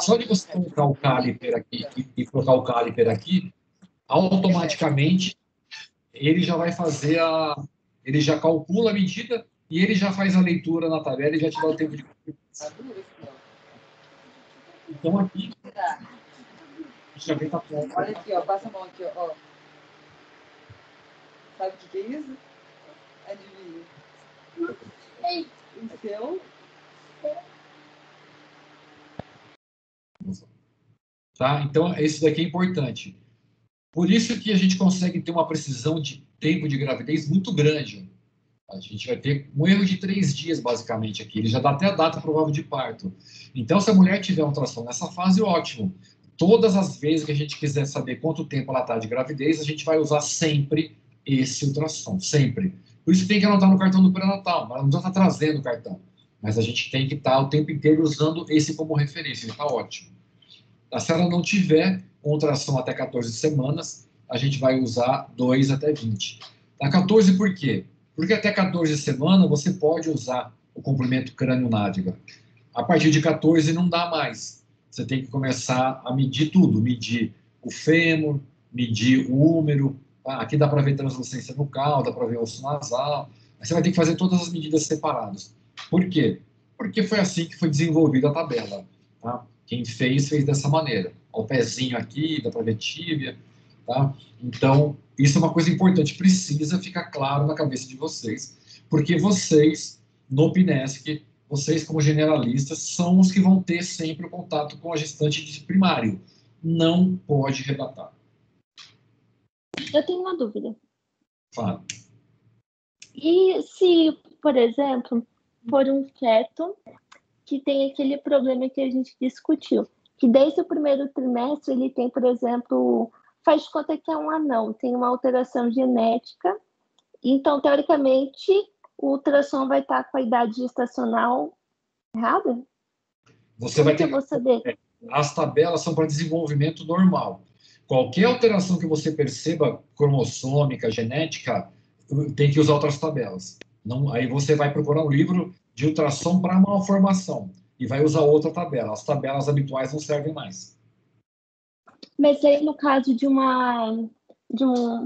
S1: Só de você colocar o caliper aqui e colocar o caliper aqui, automaticamente ele já vai fazer ele já calcula a medida e ele já faz a leitura na tabela e já te dá o tempo de... Então, aqui, já vem tá pronto.
S8: Olha aqui, ó, passa a mão aqui, ó. Sabe o que é isso? Adivinha. O seu?
S1: Tá? Então, isso daqui é importante. Por isso que a gente consegue ter uma precisão de tempo de gravidez muito grande. A gente vai ter um erro de 3 dias, basicamente, aqui. Ele já dá até a data provável de parto. Então, se a mulher tiver um ultrassom nessa fase, ótimo. Todas as vezes que a gente quiser saber quanto tempo ela está de gravidez, a gente vai usar sempre esse ultrassom, sempre. Por isso que tem que anotar no cartão do pré-natal. Ela não precisa estar trazendo o cartão. Mas a gente tem que estar o tempo inteiro usando esse como referência. Ele está ótimo. Se ela não tiver um ultrassom até 14 semanas, a gente vai usar 2 até 20. A 14 por quê? Porque até 14 semanas você pode usar o comprimento crânio-nádega. A partir de 14 não dá mais. Você tem que começar a medir tudo. Medir o fêmur, medir o úmero. Aqui dá para ver translucência nucal, dá para ver osso nasal. Você vai ter que fazer todas as medidas separadas. Por quê? Porque foi assim que foi desenvolvida a tabela. Tá? Quem fez dessa maneira. O pezinho aqui, dá para ver tíbia. Tá? Então, isso é uma coisa importante. Precisa ficar claro na cabeça de vocês. Porque vocês, no PNESC, vocês como generalistas, são os que vão ter sempre o contato com a gestante de primário. Não pode redatar.
S3: Eu tenho uma dúvida.
S1: Fala.
S3: E se, por exemplo, for um feto que tem aquele problema que a gente discutiu, que desde o primeiro trimestre ele tem, por exemplo, faz de conta que é um anão, tem uma alteração genética, então, teoricamente, o ultrassom vai estar com a idade gestacional errada?
S1: Você vai ter...
S3: eu vou saber?
S1: As tabelas são para desenvolvimento normal. Qualquer alteração que você perceba, cromossômica, genética, tem que usar outras tabelas. Não, aí você vai procurar um livro de ultrassom para malformação e vai usar outra tabela. As tabelas habituais não servem mais.
S3: Mas aí, no caso de um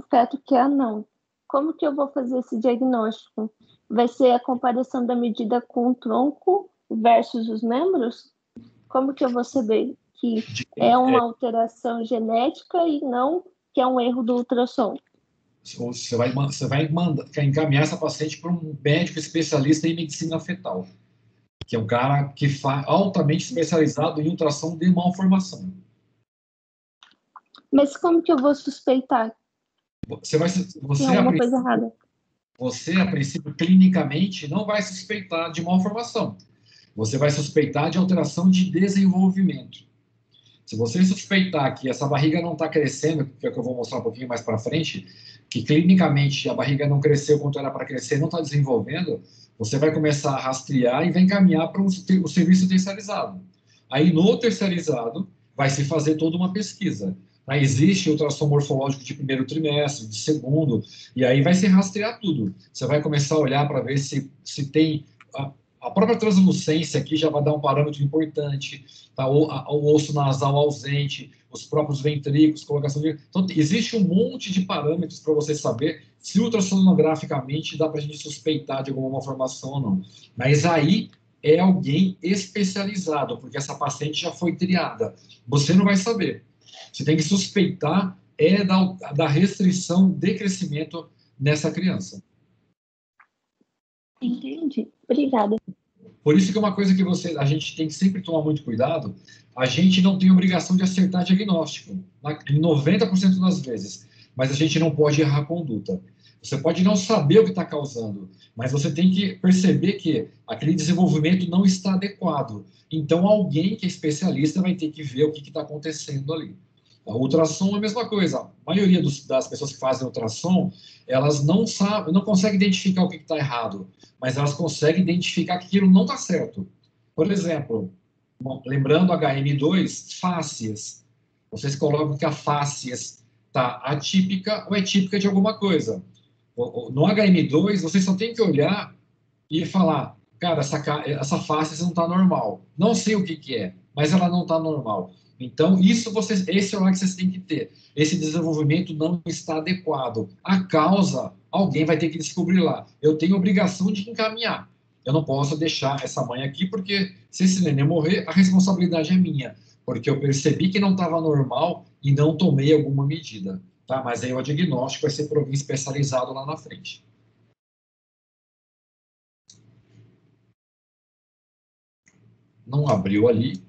S3: feto que é anão, como que eu vou fazer esse diagnóstico? Vai ser a comparação da medida com o tronco versus os membros? Como que eu vou saber que é uma alteração genética e não que é um erro do ultrassom?
S1: Você vai encaminhar essa paciente para um médico especialista em medicina fetal, que é um cara que altamente especializado em ultrassom de malformação.
S3: Mas como que eu vou suspeitar? Tem alguma coisa errada.
S1: Você, a princípio, clinicamente, não vai suspeitar de malformação. Você vai suspeitar de alteração de desenvolvimento. Se você suspeitar que essa barriga não está crescendo, que é o que eu vou mostrar um pouquinho mais para frente, que clinicamente a barriga não cresceu quanto era para crescer, não está desenvolvendo, você vai começar a rastrear e vai encaminhar para o serviço terceirizado. Aí, no terceirizado, vai se fazer toda uma pesquisa. Aí existe ultrassom morfológico de primeiro trimestre, de segundo, e aí vai se rastrear tudo. Você vai começar a olhar para ver se tem... A própria translucência aqui já vai dar um parâmetro importante, tá? O osso nasal ausente, os próprios ventrículos, colocação de... Então, existe um monte de parâmetros para você saber se ultrassonograficamente dá para a gente suspeitar de alguma malformação ou não. Mas aí é alguém especializado, porque essa paciente já foi triada. Você não vai saber. Você tem que suspeitar da restrição de crescimento nessa criança.
S3: Entendi. Obrigada.
S1: Por isso que é uma coisa que a gente tem que sempre tomar muito cuidado. A gente não tem obrigação de acertar diagnóstico, em 90% das vezes, mas a gente não pode errar a conduta. Você pode não saber o que está causando, mas você tem que perceber que aquele desenvolvimento não está adequado. Então, alguém que é especialista vai ter que ver o que está acontecendo ali. O ultrassom é a mesma coisa. A maioria das pessoas que fazem ultrassom, elas não conseguem identificar o que está errado, mas elas conseguem identificar que aquilo não está certo. Por exemplo, lembrando HM2, fáscias. Vocês colocam que a fáscias está atípica ou é típica de alguma coisa. No HM2, vocês só tem que olhar e falar, cara, essa fáscia não está normal. Não sei o que é, mas ela não está normal. Então, esse é o que vocês têm que ter. Esse desenvolvimento não está adequado. A causa, alguém vai ter que descobrir lá. Eu tenho obrigação de encaminhar. Eu não posso deixar essa mãe aqui, porque se esse neném morrer, a responsabilidade é minha. porque eu percebi que não estava normal e não tomei alguma medida, tá? Mas aí o diagnóstico vai ser por alguém especializado lá na frente. Não abriu ali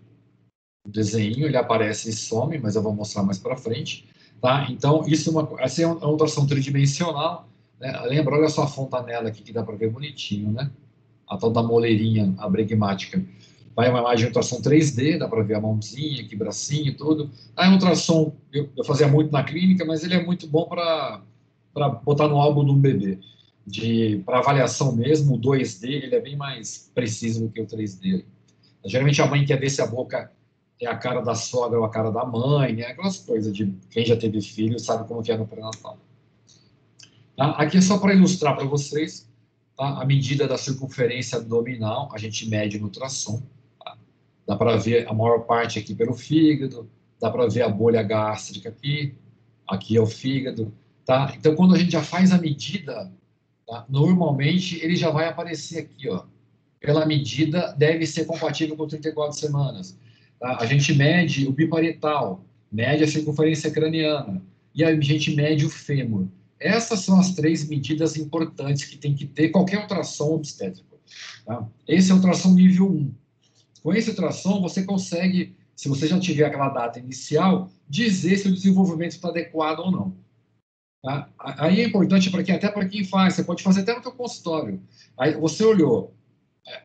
S1: o desenho, ele aparece e some, mas eu vou mostrar mais para frente, tá? Então, isso essa é uma ultrassom tridimensional, né? Lembra, olha só a fontanela aqui que dá para ver bonitinho, né? A tal da moleirinha abrigmática. Vai uma imagem de ultrassom 3D, dá para ver a mãozinha, aqui, bracinho e tudo. Aí um ultrassom, eu fazia muito na clínica, mas ele é muito bom para botar no álbum de um bebê. Para avaliação mesmo, o 2D, ele é bem mais preciso do que o 3D. Geralmente a mãe quer ver se a boca é a cara da sogra ou a cara da mãe, né? Aquelas coisas de quem já teve filho sabe como que é no pré-natal. Tá? Aqui é só para ilustrar para vocês, tá? A medida da circunferência abdominal, a gente mede no ultrassom. Tá? Dá para ver a maior parte aqui pelo fígado, dá para ver a bolha gástrica aqui, aqui é o fígado. Tá? Então, quando a gente já faz a medida, tá? Normalmente ele já vai aparecer aqui, ó. Pela medida, deve ser compatível com 34 semanas. Tá? A gente mede o biparietal, mede a circunferência craniana, e a gente mede o fêmur. Essas são as 3 medidas importantes que tem que ter qualquer ultrassom obstétrico. Tá? Esse é o ultrassom nível 1. Com esse ultrassom, você consegue, se você já tiver aquela data inicial, dizer se o desenvolvimento está adequado ou não. Tá? Aí é importante até para quem faz, você pode fazer até no seu consultório. Aí você olhou,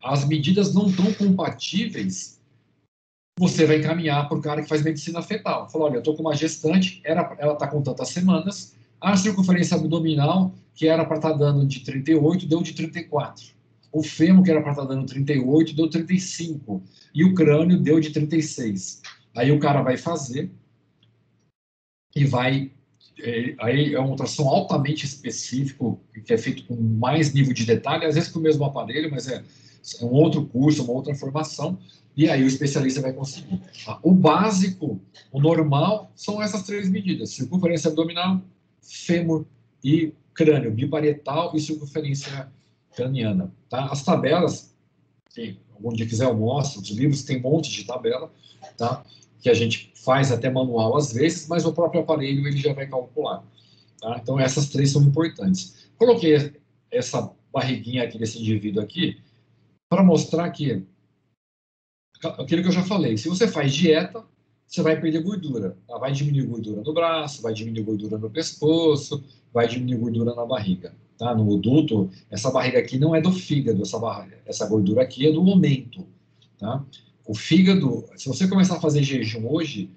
S1: as medidas não estão compatíveis, você vai encaminhar para o cara que faz medicina fetal. Falou, olha, eu estou com uma gestante, ela está com tantas semanas, a circunferência abdominal, que era para estar dando de 38, deu de 34. O fêmur, que era para estar dando 38, deu 35. E o crânio deu de 36. Aí o cara vai fazer e vai... Aí é um ultrassom altamente específico, que é feito com mais nível de detalhe, às vezes com o mesmo aparelho, mas é um outro curso, uma outra formação, e aí o especialista vai conseguir. O básico, o normal, são essas 3 medidas: circunferência abdominal, fêmur e crânio, biparietal e circunferência craniana. Tá? As tabelas, se algum dia quiser eu mostro, os livros tem um monte de tabela, tá? Que a gente faz até manual às vezes, mas o próprio aparelho ele já vai calcular. Tá? Então essas 3 são importantes. Coloquei essa barriguinha aqui desse indivíduo aqui, para mostrar que aquilo que eu já falei, se você faz dieta, você vai perder gordura, tá? Vai diminuir gordura no braço, vai diminuir gordura no pescoço, vai diminuir gordura na barriga, tá? No adulto, essa barriga aqui não é do fígado, essa gordura aqui é do momento, tá? O fígado, se você começar a fazer jejum hoje,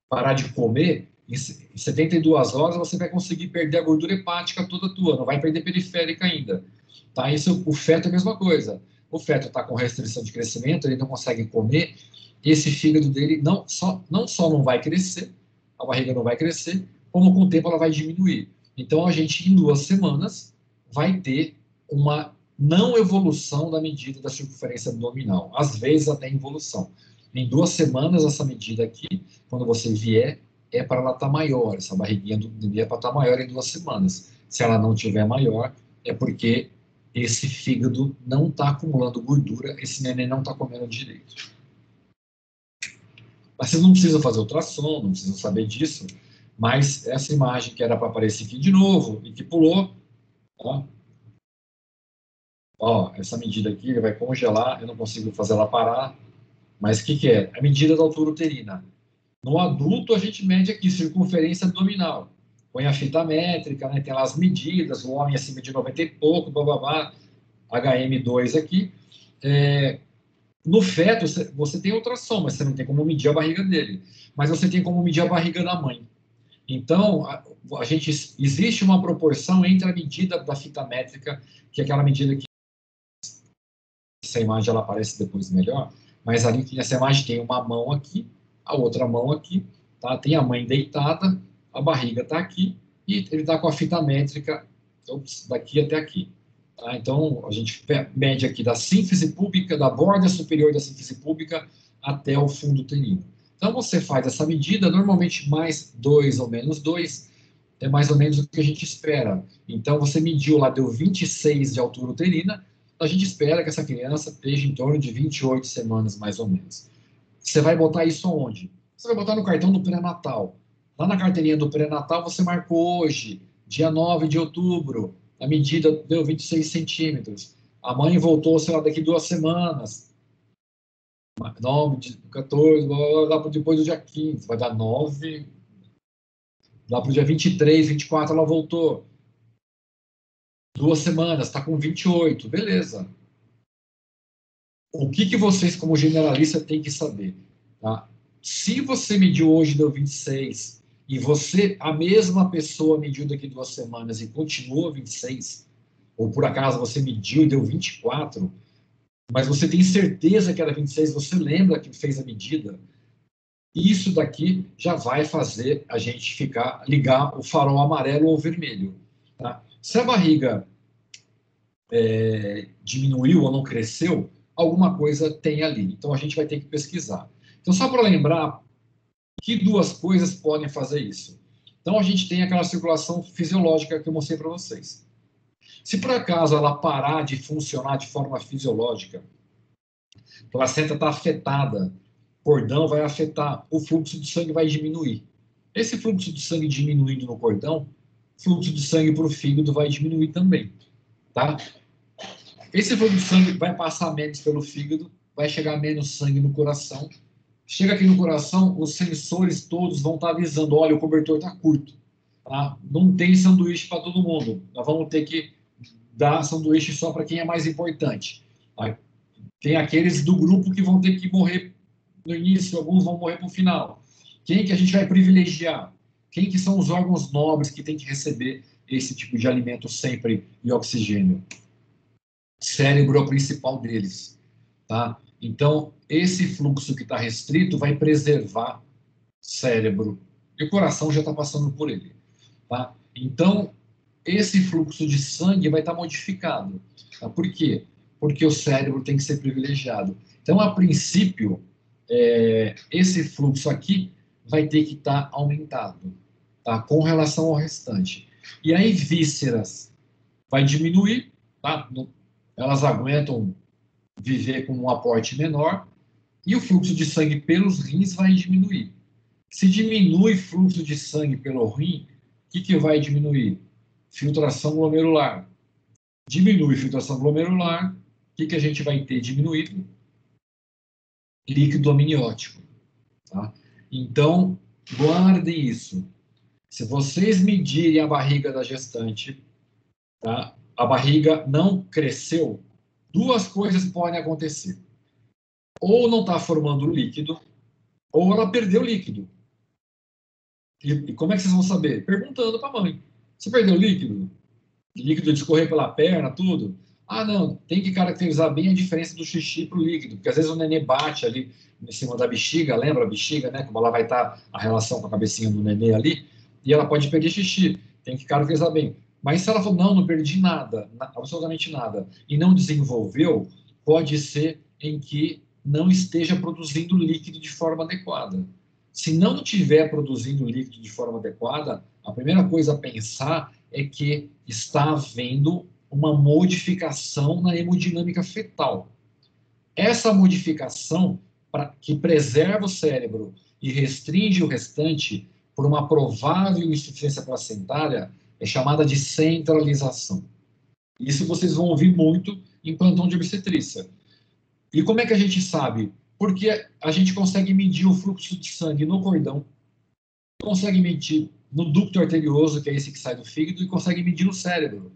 S1: parar de comer, em 72 horas você vai conseguir perder a gordura hepática toda tua, não vai perder periférica ainda, tá? Isso, o feto é a mesma coisa. O feto está com restrição de crescimento, ele não consegue comer, esse fígado dele não só não vai crescer, a barriga não vai crescer, como com o tempo ela vai diminuir. Então, a gente, em 2 semanas, vai ter uma não evolução da medida da circunferência abdominal, às vezes até involução. Em 2 semanas, essa medida aqui, quando você vier, é para ela estar maior, essa barriguinha do bebê é para estar maior em 2 semanas. Se ela não tiver maior, é porque esse fígado não está acumulando gordura, esse neném não está comendo direito. Mas vocês não precisam fazer ultrassom, não precisam saber disso, mas essa imagem que era para aparecer aqui de novo e que pulou, ó, essa medida aqui, ele vai congelar, eu não consigo fazer ela parar, mas o que é? A medida da altura uterina. No adulto, a gente mede aqui circunferência abdominal. Põe a fita métrica, né, tem lá as medidas, o homem acima de 90 e pouco, bababá, HM2 aqui. No feto, você tem ultrassom, mas você não tem como medir a barriga dele. Mas você tem como medir a barriga da mãe. Então, existe uma proporção entre a medida da fita métrica, que é aquela medida que essa imagem ela aparece depois melhor, mas ali nessa imagem tem uma mão aqui, a outra mão aqui, tá? Tem a mãe deitada, a barriga está aqui, e ele está com a fita métrica daqui até aqui. Tá? Então, a gente mede aqui da sínfise púbica, da borda superior da sínfise púbica até o fundo uterino. Então, você faz essa medida, normalmente mais 2 ou menos 2, é mais ou menos o que a gente espera. Então, você mediu lá, deu 26 de altura uterina, a gente espera que essa criança esteja em torno de 28 semanas, mais ou menos. Você vai botar isso onde? Você vai botar no cartão do pré-natal. Lá na carteirinha do pré-natal, você marcou hoje, dia 9 de outubro, a medida deu 26 centímetros. A mãe voltou, sei lá, daqui 2 semanas. 9, 14, lá para depois do dia 15. Vai dar 9. Lá para o dia 23, 24, ela voltou. 2 semanas, está com 28. Beleza. O que vocês, como generalista, têm que saber? Tá? Se você mediu hoje, deu 26, e você, a mesma pessoa mediu daqui 2 semanas e continua 26, ou por acaso você mediu e deu 24, mas você tem certeza que era 26, você lembra que fez a medida, isso daqui já vai fazer a gente ligar o farol amarelo ou vermelho. Tá? Se a barriga diminuiu ou não cresceu, alguma coisa tem ali. Então, a gente vai ter que pesquisar. Então, só para lembrar que 2 coisas podem fazer isso. Então, a gente tem aquela circulação fisiológica que eu mostrei para vocês. Se, por acaso, ela parar de funcionar de forma fisiológica, a placenta está afetada, o cordão vai afetar, o fluxo de sangue vai diminuir. Esse fluxo de sangue diminuindo no cordão, o fluxo de sangue para o fígado vai diminuir também. Tá? Esse fluxo de sangue vai passar menos pelo fígado, vai chegar menos sangue no coração. Chega aqui no coração, os sensores todos vão estar avisando, olha, o cobertor está curto. Tá? Não tem sanduíche para todo mundo. Nós vamos ter que dar sanduíche só para quem é mais importante. Tá? Tem aqueles do grupo que vão ter que morrer no início, alguns vão morrer para o final. Quem que a gente vai privilegiar? Quem que são os órgãos nobres que tem que receber esse tipo de alimento sempre e oxigênio? Cérebro é o principal deles, tá? Então, esse fluxo que está restrito vai preservar cérebro. E o coração já está passando por ele, tá? Então, esse fluxo de sangue vai estar modificado. Tá? Por quê? Porque o cérebro tem que ser privilegiado. Então, a princípio, esse fluxo aqui vai ter que estar aumentado, tá? Com relação ao restante. E aí, vísceras vai diminuir, tá? Elas aguentam viver com um aporte menor e o fluxo de sangue pelos rins vai diminuir. Se diminui o fluxo de sangue pelo rim, o que vai diminuir? Filtração glomerular. Diminui filtração glomerular, o que a gente vai ter diminuído? Líquido amniótico. Tá? Então, guardem isso. Se vocês medirem a barriga da gestante, tá? A barriga não cresceu, 2 coisas podem acontecer. Ou não está formando líquido, ou ela perdeu líquido. E como é que vocês vão saber? Perguntando para a mãe. Você perdeu líquido? Líquido de escorrer pela perna, tudo? Ah, não. Tem que caracterizar bem a diferença do xixi para o líquido, porque às vezes o nenê bate ali em cima da bexiga, lembra a bexiga, né? Como ela vai estar a relação com a cabecinha do nenê ali, e ela pode perder xixi. Tem que caracterizar bem. Mas se ela falou, não perdi nada, absolutamente nada, e não desenvolveu, pode ser em que não esteja produzindo líquido de forma adequada. Se não estiver produzindo líquido de forma adequada, a primeira coisa a pensar é que está havendo uma modificação na hemodinâmica fetal. Essa modificação, que preserva o cérebro e restringe o restante por uma provável insuficiência placentária, é chamada de centralização. Isso vocês vão ouvir muito em plantão de obstetrícia. E como é que a gente sabe? Porque a gente consegue medir o fluxo de sangue no cordão, consegue medir no ducto arterioso, que é esse que sai do fígado, e consegue medir no cérebro.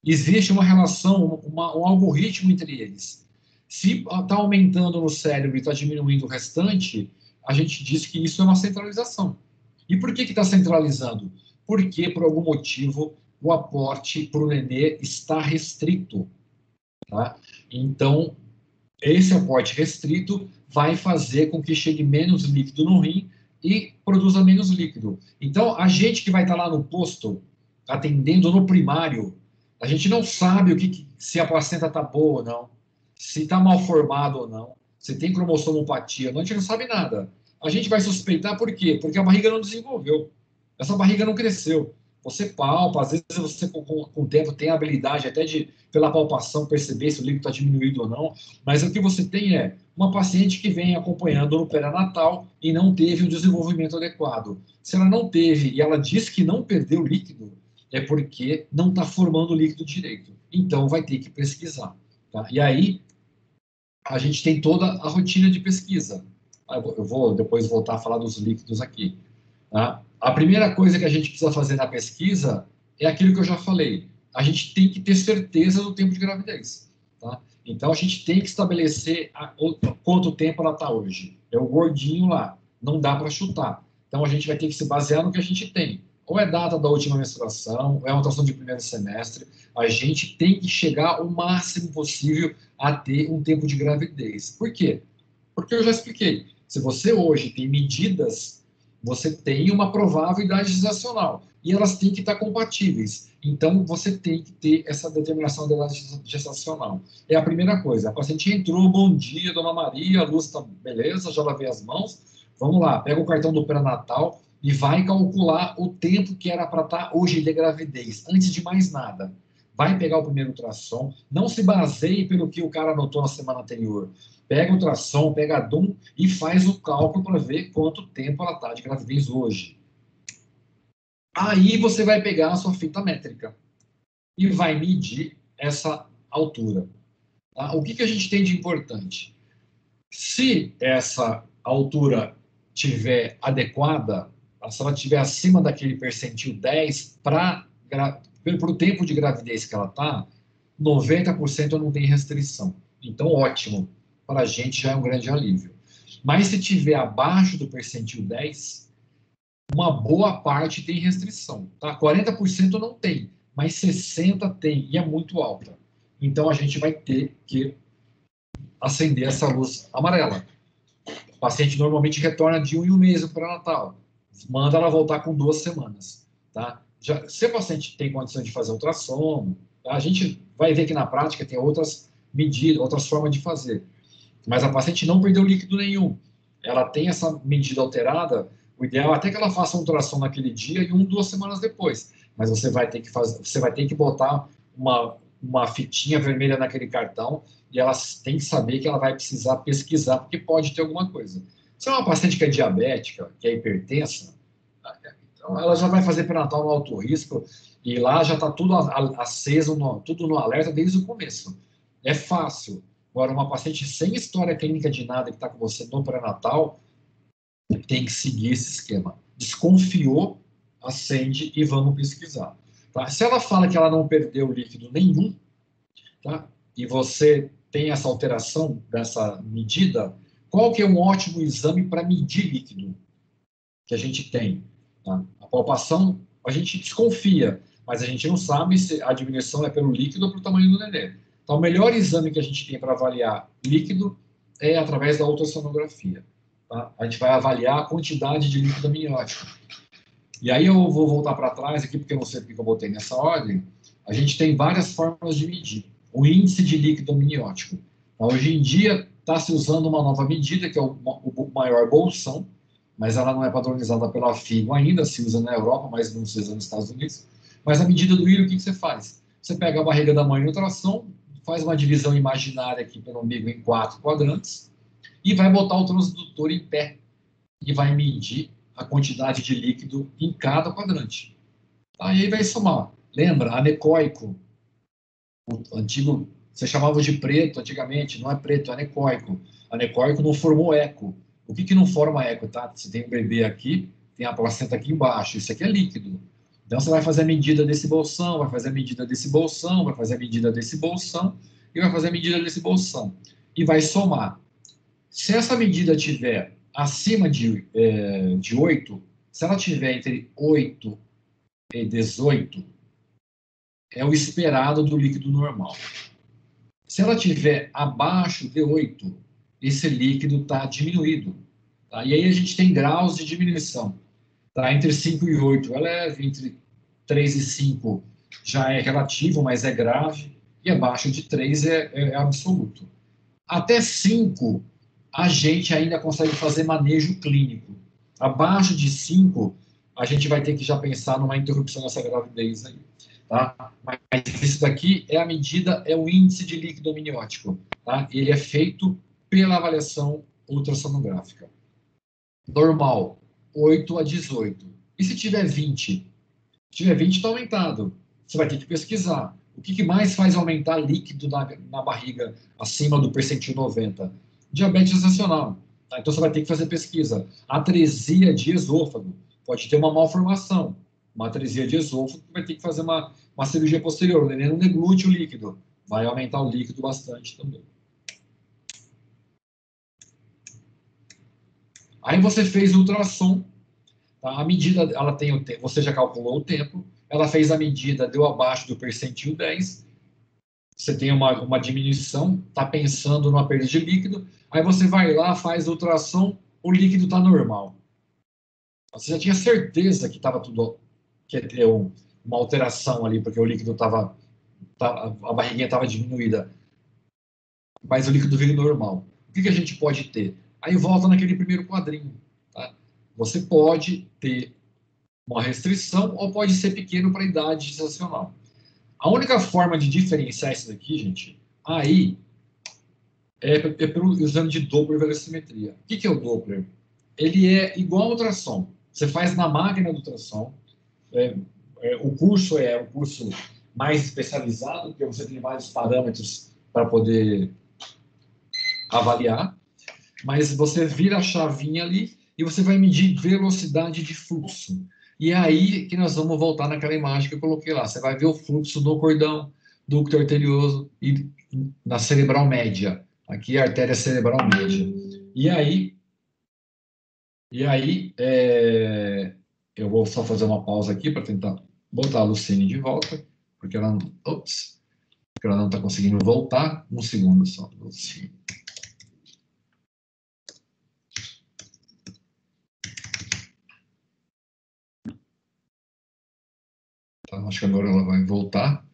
S1: Existe uma relação, um algoritmo entre eles. Se está aumentando no cérebro e está diminuindo o restante, a gente diz que isso é uma centralização. E por que está centralizando? Porque, por algum motivo, o aporte para o nenê está restrito. Tá? Então, esse aporte restrito vai fazer com que chegue menos líquido no rim e produza menos líquido. Então, a gente que vai estar lá no posto, atendendo no primário, a gente não sabe se a placenta está boa ou não, se está mal formado ou não, se tem cromossomopatia, não, a gente não sabe nada. A gente vai suspeitar por quê? Porque a barriga não desenvolveu. Essa barriga não cresceu. Você palpa, às vezes você com o tempo tem a habilidade até de, pela palpação, perceber se o líquido está diminuído ou não, mas o que você tem é uma paciente que vem acompanhando no pré-natal e não teve um desenvolvimento adequado. Se ela não teve e ela diz que não perdeu líquido, é porque não está formando líquido direito. Então, vai ter que pesquisar. Tá? E aí, a gente tem toda a rotina de pesquisa. Eu vou depois voltar a falar dos líquidos aqui. Tá? A primeira coisa que a gente precisa fazer na pesquisa é aquilo que eu já falei. A gente tem que ter certeza do tempo de gravidez. Tá? Então, a gente tem que estabelecer quanto tempo ela está hoje. É o gordinho lá. Não dá para chutar. Então, a gente vai ter que se basear no que a gente tem. Ou é data da última menstruação, ou é uma ultrassom de primeiro semestre. A gente tem que chegar o máximo possível a ter um tempo de gravidez. Por quê? Porque eu já expliquei. Se você hoje tem medidas, você tem uma provável idade gestacional. E elas têm que estar compatíveis. Então, você tem que ter essa determinação da idade gestacional. É a primeira coisa. A paciente entrou, bom dia, dona Maria, a luz está beleza, já lavei as mãos. Vamos lá, pega o cartão do pré-natal e vai calcular o tempo que era para estar hoje de gravidez, antes de mais nada. Vai pegar o primeiro ultrassom, não se baseie pelo que o cara anotou na semana anterior. Pega o ultrassom, pega a DUM e faz o cálculo para ver quanto tempo ela está de gravidez hoje. Aí você vai pegar a sua fita métrica e vai medir essa altura. Tá? O que a gente tem de importante? Se essa altura tiver adequada, se ela estiver acima daquele percentil 10, para o tempo de gravidez que ela está, 90% não tem restrição. Então, ótimo. Para a gente já é um grande alívio. Mas se tiver abaixo do percentil 10, uma boa parte tem restrição. Tá? 40% não tem, mas 60% tem, e é muito alta. Então, a gente vai ter que acender essa luz amarela. O paciente normalmente retorna de 1 em 1 mês para o pré-natal. Manda ela voltar com 2 semanas. Tá? Se o paciente tem condição de fazer ultrassom, tá? A gente vai ver que na prática tem outras medidas, outras formas de fazer. Mas a paciente não perdeu líquido nenhum. Ela tem essa medida alterada, o ideal é até que ela faça um ultrassom naquele dia e 1, 2 semanas depois. Mas você vai ter que você vai ter que botar uma fitinha vermelha naquele cartão e ela tem que saber que ela vai precisar pesquisar, porque pode ter alguma coisa. Se é uma paciente que é diabética, que é hipertensa, então ela já vai fazer pré-natal no alto risco e lá já está tudo aceso, tudo no alerta desde o começo. É fácil. Agora, uma paciente sem história clínica de nada que está com você no pré-natal, tem que seguir esse esquema. Desconfiou, acende e vamos pesquisar. Tá? Se ela fala que ela não perdeu líquido nenhum, tá? E você tem essa alteração dessa medida, qual que é um ótimo exame para medir líquido que a gente tem? Tá? A palpação, a gente desconfia, mas a gente não sabe se a diminuição é pelo líquido ou pelo tamanho do nenê. Então, o melhor exame que a gente tem para avaliar líquido é através da ultrassonografia. Tá? A gente vai avaliar a quantidade de líquido amniótico. E aí eu vou voltar para trás aqui, porque eu não sei porque eu botei nessa ordem. A gente tem várias formas de medir o índice de líquido amniótico. Então, hoje em dia, está se usando uma nova medida, que é o maior bolsão, mas ela não é padronizada pela FIGO ainda, se usa na Europa, mas não se usa nos Estados Unidos. Mas a medida do ILO, o que você faz? Você pega a barriga da mãe em ultrassom, faz uma divisão imaginária aqui pelo umbigo em 4 quadrantes e vai botar o transdutor em pé e vai medir a quantidade de líquido em cada quadrante. Tá? E aí vai somar. Lembra, anecoico, o antigo, você chamava de preto antigamente, não é preto, é anecoico. Anecoico não formou eco. O que não forma eco, tá? Você tem um bebê aqui, tem a placenta aqui embaixo, isso aqui é líquido. Então, você vai fazer a medida desse bolsão, vai fazer a medida desse bolsão, vai fazer a medida desse bolsão e vai fazer a medida desse bolsão. E vai somar. Se essa medida tiver acima de 8, se ela tiver entre 8 e 18, é o esperado do líquido normal. Se ela tiver abaixo de 8, esse líquido está diminuído. Tá? E aí a gente tem graus de diminuição. Tá? Entre 5 e 8 é leve, entre 3 e 5 já é relativo, mas é grave, e abaixo de 3 é absoluto. Até 5, a gente ainda consegue fazer manejo clínico. Abaixo de 5, a gente vai ter que já pensar numa interrupção dessa gravidez aí, tá? Mas isso daqui é a medida, é o índice de líquido amniótico, tá? Ele é feito pela avaliação ultrassonográfica. Normal, 8 a 18. E se tiver 20? Se tiver 20, está aumentado. Você vai ter que pesquisar. O que mais faz aumentar líquido na barriga acima do percentil 90? Diabetes gestacional. Tá? Então, você vai ter que fazer pesquisa. Atresia de esôfago. Pode ter uma malformação. Uma atresia de esôfago, vai ter que fazer uma cirurgia posterior. O neném não deglute o líquido. Vai aumentar o líquido bastante também. Aí você fez o ultrassom. Tá? A medida, ela tem o tempo. Você já calculou o tempo. Ela fez a medida, deu abaixo do percentil 10. Você tem uma diminuição, está pensando numa perda de líquido, aí você vai lá, faz ultrassom, o líquido está normal. Você já tinha certeza que estava tudo, que ia ter uma alteração ali, porque o líquido estava, a barriguinha estava diminuída, mas o líquido veio normal. O que a gente pode ter? Aí volta naquele primeiro quadrinho. Tá? Você pode ter uma restrição ou pode ser pequeno para a idade gestacional. A única forma de diferenciar isso daqui, gente, aí é pelo exame de Doppler velocimetria. O que é o Doppler? Ele é igual ao ultrassom. Você faz na máquina do ultrassom. O curso é um curso mais especializado, porque você tem vários parâmetros para poder avaliar. Mas você vira a chavinha ali e você vai medir velocidade de fluxo. E é aí que nós vamos voltar naquela imagem que eu coloquei lá. Você vai ver o fluxo do cordão, ducto arterioso e na cerebral média. Aqui é a artéria cerebral média. E aí eu vou só fazer uma pausa aqui para tentar botar a Lucine de volta, porque ela não está conseguindo voltar. Um segundo só, Lucine. Tá, acho que agora ela vai voltar.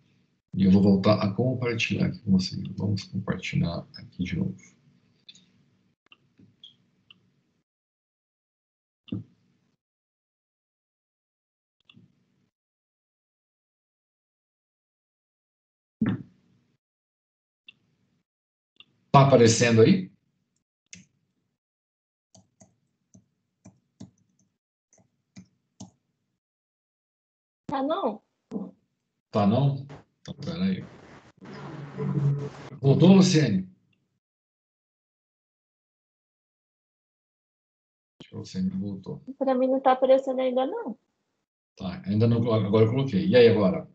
S1: E eu vou voltar a compartilhar aqui com vocês. Vamos compartilhar aqui de novo. Tá aparecendo aí?
S3: Tá, não?
S1: Tá não? Então, peraí. Voltou, Luciane? Acho que a Luciane voltou.
S3: Para mim não tá aparecendo ainda, não.
S1: Tá, ainda não. Agora eu coloquei. E aí agora?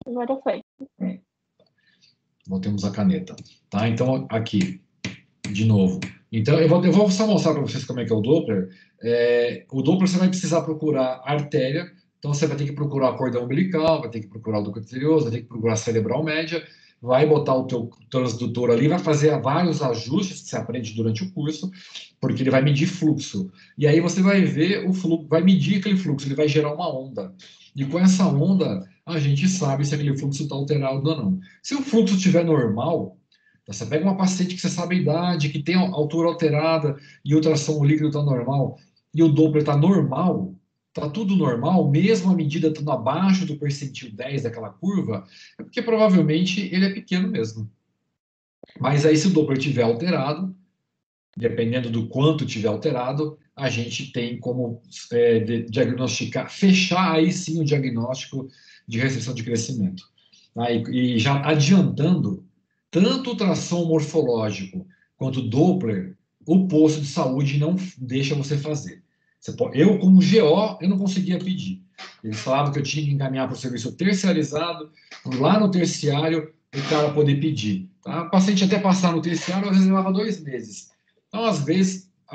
S3: Agora foi.
S1: Voltemos a caneta. Tá, então aqui, de novo. Então eu vou só mostrar para vocês como é que é o Doppler. O Doppler você vai precisar procurar a artéria. Então você vai ter que procurar a cordão umbilical, vai ter que procurar o ducto arterioso, vai ter que procurar a cerebral média, vai botar o teu transdutor ali, vai fazer vários ajustes que você aprende durante o curso, porque ele vai medir fluxo. E aí você vai ver o fluxo, vai medir aquele fluxo, ele vai gerar uma onda. E com essa onda, a gente sabe se aquele fluxo está alterado ou não. Se o fluxo estiver normal, você pega uma paciente que você sabe a idade, que tem altura alterada e ultrassom o líquido está normal, e o Doppler está normal, está tudo normal, mesmo a medida estando abaixo do percentil 10 daquela curva, é porque provavelmente ele é pequeno mesmo. Mas aí se o Doppler estiver alterado, dependendo do quanto tiver alterado, a gente tem como diagnosticar, fechar aí sim o diagnóstico de restrição de crescimento. Tá? E já adiantando, tanto o ultrassom morfológico quanto o Doppler, o posto de saúde não deixa você fazer. Eu, como GO, eu não conseguia pedir. Eles falavam que eu tinha que encaminhar para o serviço terciarizado, lá no terciário, o cara poder pedir. Tá? O paciente até passar no terciário, às vezes levava 2 meses. Então, às vezes, o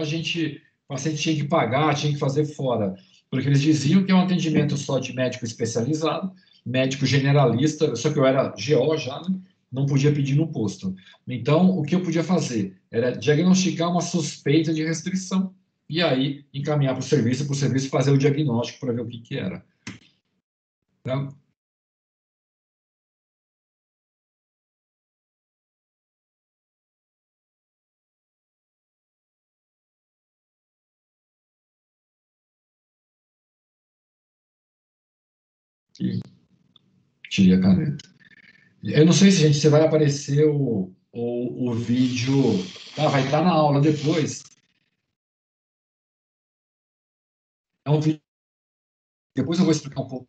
S1: paciente tinha que pagar, tinha que fazer fora, porque eles diziam que é um atendimento só de médico especializado, médico generalista, só que eu era GO já, né? Não podia pedir no posto. Então, o que eu podia fazer era diagnosticar uma suspeita de restrição e aí encaminhar para o serviço fazer o diagnóstico para ver o que era. Tá? E tirei a caneta. Eu não sei se, gente, se vai aparecer o vídeo. Tá, vai estar na aula depois. É um vídeo. Depois eu vou explicar um pouco.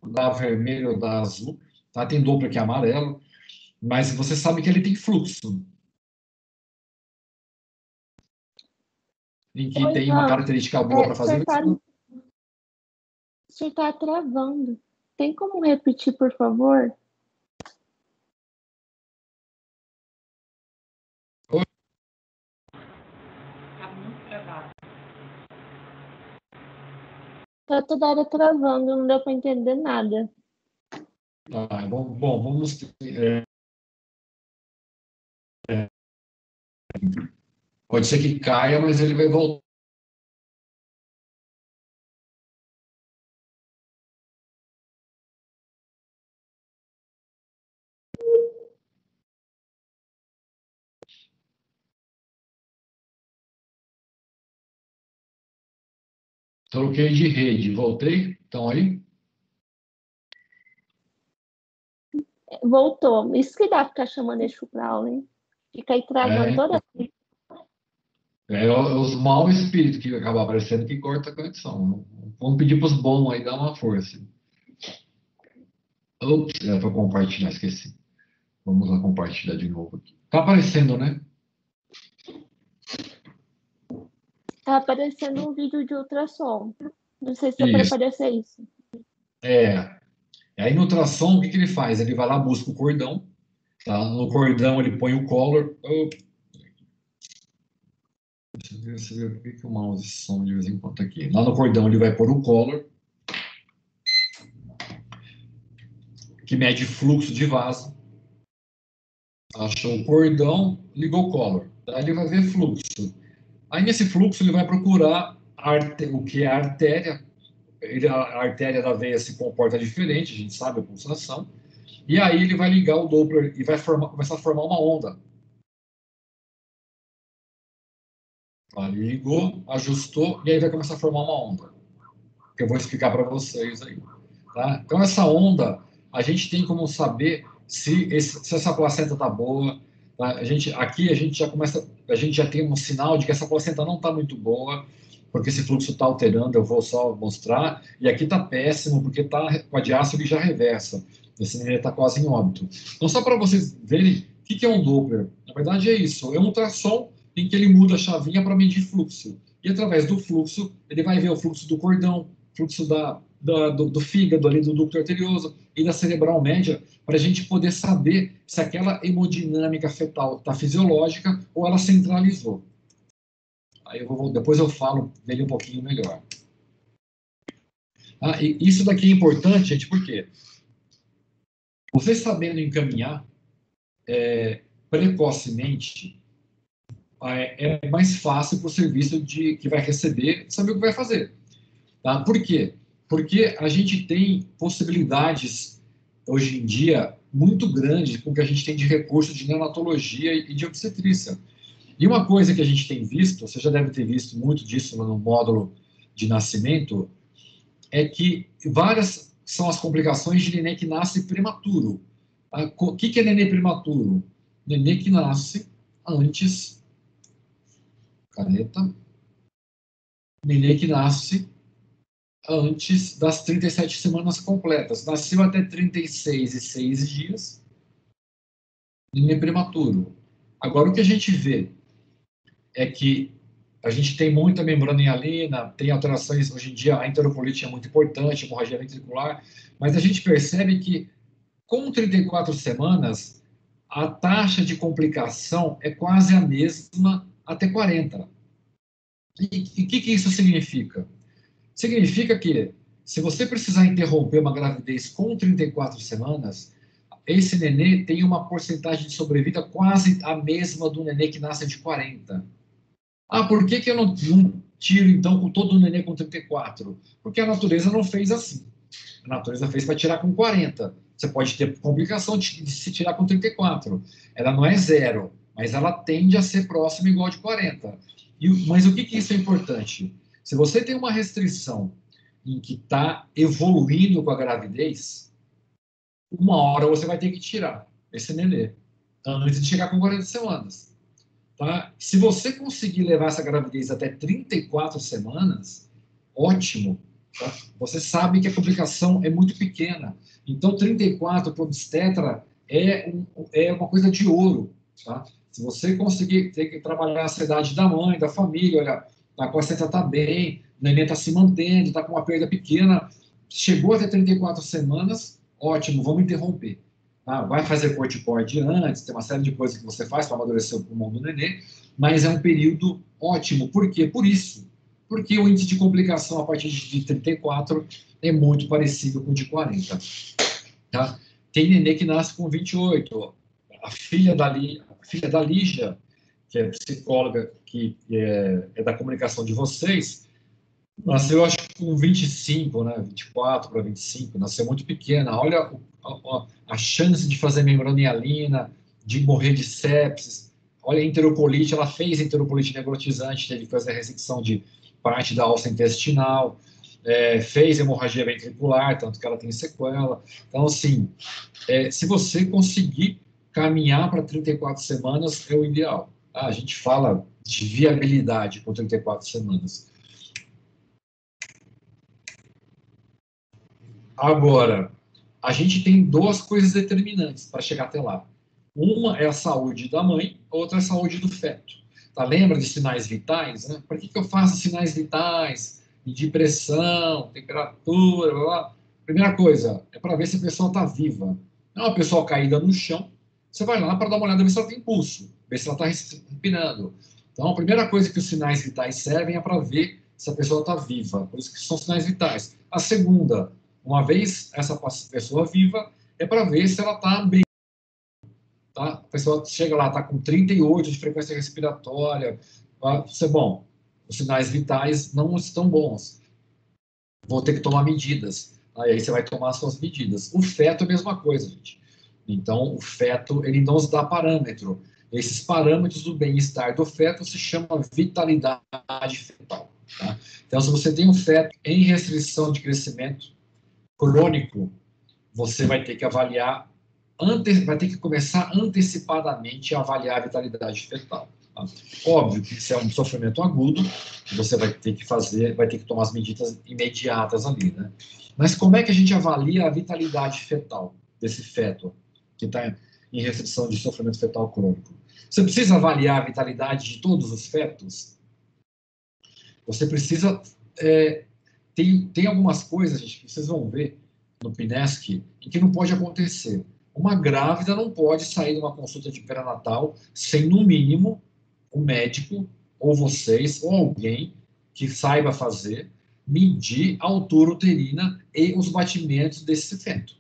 S1: Da vermelho ou da azul. Tá? Tem Doppler que é amarelo. Mas você sabe que ele tem fluxo. Em que
S3: Oi,
S1: tem uma
S3: Ivan.
S1: característica boa para fazer.
S3: O senhor tá travando. Tem como repetir, por favor?
S2: Tá muito travado.
S3: Tá toda hora travando, não deu para entender nada.
S1: Ah, bom, vamos. Pode ser que caia, mas ele vai voltar. Troquei de rede, voltei. Estão aí?
S3: Voltou. Isso que dá ficar chamando Exu pra aula, hein? Fica aí travando toda vez.
S1: É os maus espíritos que acabam aparecendo que corta a conexão. Vamos pedir para os bons aí dar uma força. Ups, era para compartilhar, esqueci. Vamos lá compartilhar de novo aqui. Tá aparecendo, né?
S3: Tá aparecendo um vídeo de ultrassom. Não sei se é para
S1: Isso.
S3: aparecer isso.
S1: Aí no ultrassom, o que ele faz? Ele vai lá, busca o cordão. Tá? No cordão ele põe o collar. Deixa eu ver por que o mouse some de vez em quando aqui. Lá no cordão ele vai pôr o collar, que mede fluxo de vaso. Achou o cordão, ligou o collar. Aí ele vai ver fluxo. Aí nesse fluxo ele vai procurar o que é a artéria. A artéria da veia se comporta diferente, a gente sabe a pulsação. E aí ele vai ligar o Doppler e vai começar a formar uma onda. Ele ligou, ajustou e aí vai começar a formar uma onda. Que eu vou explicar para vocês aí. Tá? Então essa onda, a gente tem como saber se essa placenta está boa. Tá? Aqui a gente já começa, a gente já tem um sinal de que essa placenta não está muito boa, porque esse fluxo está alterando. Eu vou só mostrar. E aqui está péssimo, porque está com a diástole já reversa. Esse neném está quase em óbito. Então só para vocês verem o que é um Doppler. Na verdade é isso. É um ultrassom em que ele muda a chavinha para medir fluxo. E através do fluxo, ele vai ver o fluxo do cordão, fluxo do fígado, ali, do ducto arterioso e da cerebral média, para a gente poder saber se aquela hemodinâmica fetal está fisiológica ou ela centralizou. Aí depois eu falo dele um pouquinho melhor. E isso daqui é importante, gente, por quê? Você sabendo encaminhar precocemente, é mais fácil para o serviço que vai receber saber o que vai fazer. Tá? Por quê? Porque a gente tem possibilidades, hoje em dia, muito grandes com o que a gente tem de recurso de neonatologia e de obstetrícia. E uma coisa que a gente tem visto, você já deve ter visto muito disso no módulo de nascimento, é que várias são as complicações de neném que nasce prematuro. O que é neném prematuro? Neném que nasce antes... Caneta. Neném que nasce antes das 37 semanas completas. Nasceu até 36 e 6 dias, neném prematuro. Agora, o que a gente vê é que a gente tem muita membrana hialina, tem alterações, hoje em dia a enterocolite é muito importante, hemorragia ventricular, mas a gente percebe que com 34 semanas, a taxa de complicação é quase a mesma até 40. E o que isso significa? Significa que, se você precisar interromper uma gravidez com 34 semanas, esse nenê tem uma porcentagem de sobrevida quase a mesma do nenê que nasce de 40. Ah, por que eu não tiro, então, com todo o nenê com 34? Porque a natureza não fez assim. A natureza fez para tirar com 40. Você pode ter complicação de se tirar com 34. Ela não é zero, mas ela tende a ser próxima igual de 40. Mas o que isso é importante? Se você tem uma restrição em que está evoluindo com a gravidez, uma hora você vai ter que tirar esse nenê, antes de chegar com 40 semanas. Tá? Se você conseguir levar essa gravidez até 34 semanas, ótimo. Tá? Você sabe que a complicação é muito pequena. Então, 34 para o obstetra é uma coisa de ouro. Tá? Se você conseguir ter que trabalhar a ansiedade da mãe, da família, olha, a placenta está bem, o neném está se mantendo, está com uma perda pequena, chegou até 34 semanas, ótimo, vamos interromper. Tá? Vai fazer corticoide antes, tem uma série de coisas que você faz para amadurecer o pulmão do neném, mas é um período ótimo. Por quê? Por isso. Porque o índice de complicação a partir de 34 é muito parecido com o de 40. Tá? Tem nenê que nasce com 28. A filha da Lígia, que é psicóloga, que é da comunicação de vocês, nasceu, acho que com 25, né? 24 para 25, nasceu muito pequena. Olha a chance de fazer membranomialina, de morrer de sepsis. Olha a enterocolite, ela fez enterocolite necrotizante, teve que fazer a ressecção de parte da alça intestinal, fez hemorragia ventricular, tanto que ela tem sequela. Então, assim, se você conseguir caminhar para 34 semanas, é o ideal. Tá? A gente fala de viabilidade com 34 semanas. Agora, a gente tem duas coisas determinantes para chegar até lá. Uma é a saúde da mãe, a outra é a saúde do feto. Tá? Lembra de sinais vitais? Né? Para que eu faço sinais vitais? Medir pressão, temperatura, blá, blá. Primeira coisa, é para ver se a pessoa está viva. Não é uma pessoa caída no chão, você vai lá para dar uma olhada, ver se ela tem pulso, ver se ela está respirando. Então, a primeira coisa que os sinais vitais servem é para ver se a pessoa está viva. Por isso que são sinais vitais. A segunda, uma vez essa pessoa viva, é para ver se ela está bem. Tá? A pessoa chega lá, está com 38 de frequência respiratória. Tá? Bom, os sinais vitais não estão bons. Vou ter que tomar medidas. Aí você vai tomar as suas medidas. O feto é a mesma coisa, gente. Então, o feto, ele não nos dá parâmetro. Esses parâmetros do bem-estar do feto se chamam vitalidade fetal. Tá? Então, se você tem um feto em restrição de crescimento crônico, você vai ter que avaliar, vai ter que começar antecipadamente a avaliar a vitalidade fetal. Tá? Óbvio que se é um sofrimento agudo, você vai ter que tomar as medidas imediatas ali, né? Mas como é que a gente avalia a vitalidade fetal desse feto que está em restrição de sofrimento fetal crônico? Você precisa avaliar a vitalidade de todos os fetos? Você precisa... Tem algumas coisas, gente, que vocês vão ver no PNESC, em que não pode acontecer. Uma grávida não pode sair de uma consulta de perinatal sem, no mínimo, o médico, ou vocês, ou alguém que saiba fazer, medir a altura uterina e os batimentos desse feto.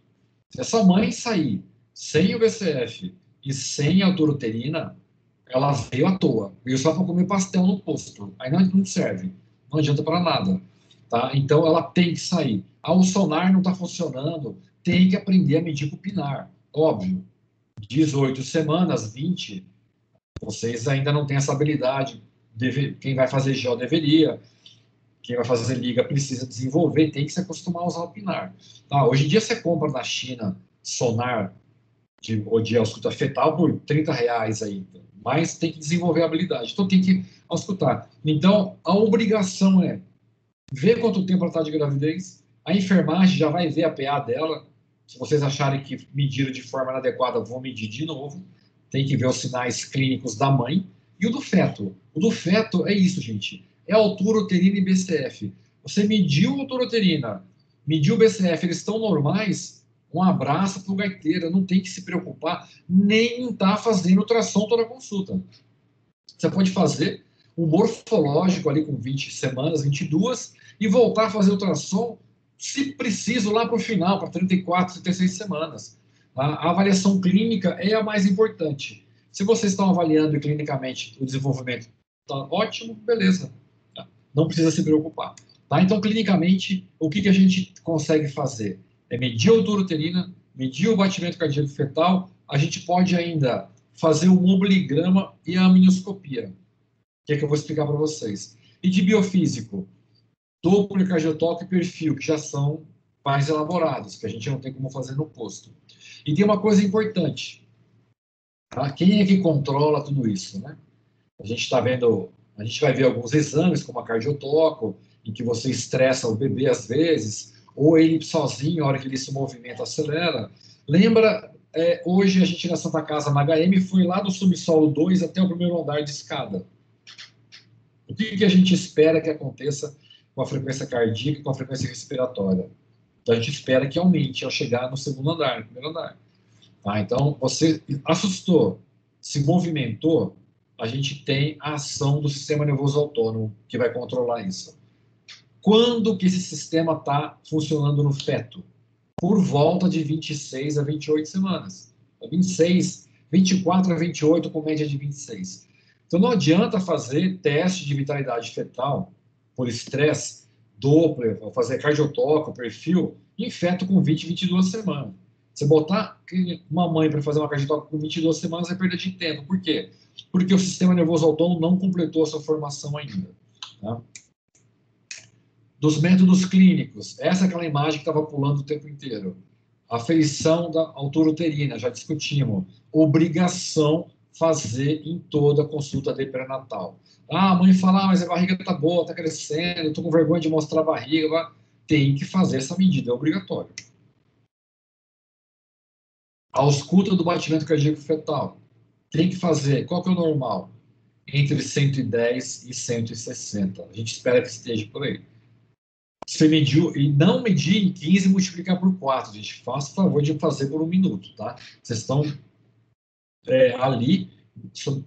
S1: Se essa mãe sair sem o BCF e sem a altura uterina, ela veio à toa. Veio só para comer pastel no posto. Aí não serve. Não adianta para nada. Tá? Então, ela tem que sair. O sonar não está funcionando, tem que aprender a medir com o pinar. Óbvio, 18 semanas, 20, vocês ainda não têm essa habilidade. Quem vai fazer gel deveria, quem vai fazer liga precisa desenvolver, tem que se acostumar a usar o pinar. Tá? Hoje em dia você compra na China sonar de ausculta fetal por R$30 ainda, mas tem que desenvolver a habilidade. Então tem que auscultar. Então a obrigação é ver quanto tempo ela está de gravidez, a enfermagem já vai ver a PA dela, se vocês acharem que mediram de forma inadequada, vão medir de novo, tem que ver os sinais clínicos da mãe, e o do feto. O do feto é isso, gente, é altura uterina e BCF. Você mediu a altura uterina, mediu o BCF, eles estão normais, um abraço para o gaiteiro, não tem que se preocupar, nem estar fazendo ultrassom toda a consulta. Você pode fazer um morfológico ali com 20 semanas, 22, e voltar a fazer ultrassom, se preciso, lá para o final, para 34, 36 semanas. A avaliação clínica é a mais importante. Se vocês estão avaliando clinicamente o desenvolvimento, tá ótimo, beleza. Não precisa se preocupar. Tá? Então, clinicamente, o que a gente consegue fazer? É medir a altura uterina, medir o batimento cardíaco fetal, a gente pode ainda fazer o mobiligrama e a amnioscopia, que é que eu vou explicar para vocês. E de biofísico, Doppler, cardiotoque e perfil, que já são mais elaborados, que a gente não tem como fazer no posto. E tem uma coisa importante, tá? Quem é que controla tudo isso, né? A gente está vendo, a gente vai ver alguns exames, como a cardiotoco, em que você estressa o bebê às vezes, ou ele sozinho, a hora que ele se movimenta, acelera. Lembra, hoje a gente na Santa Casa, na HM, foi lá do subsolo 2 até o primeiro andar de escada. O que a gente espera que aconteça com a frequência cardíaca e com a frequência respiratória? Então, a gente espera que aumente ao chegar no segundo andar, no primeiro andar. Tá? Então, você assustou, se movimentou, a gente tem a ação do sistema nervoso autônomo, que vai controlar isso. Quando que esse sistema está funcionando no feto? Por volta de 26 a 28 semanas. 26, 24 a 28, com média de 26. Então, não adianta fazer teste de vitalidade fetal por estresse, Doppler, fazer cardiotoco, perfil, em feto com 20, 22 semanas. Você botar uma mãe para fazer uma cardiotoco com 22 semanas é perda de tempo. Por quê? Porque o sistema nervoso autônomo não completou a sua formação ainda. Tá? Dos métodos clínicos, essa é aquela imagem que estava pulando o tempo inteiro. Aferição da altura uterina, já discutimos. Obrigação fazer em toda consulta de pré-natal. Ah, a mãe fala, mas a barriga está boa, está crescendo, estou com vergonha de mostrar a barriga. Tem que fazer essa medida, é obrigatório. A ausculta do batimento cardíaco fetal. Tem que fazer, qual que é o normal? Entre 110 e 160. A gente espera que esteja por aí. Você mediu, e não medir em 15 e multiplicar por 4, gente. Faça o favor de fazer por 1 minuto, tá? Vocês estão ali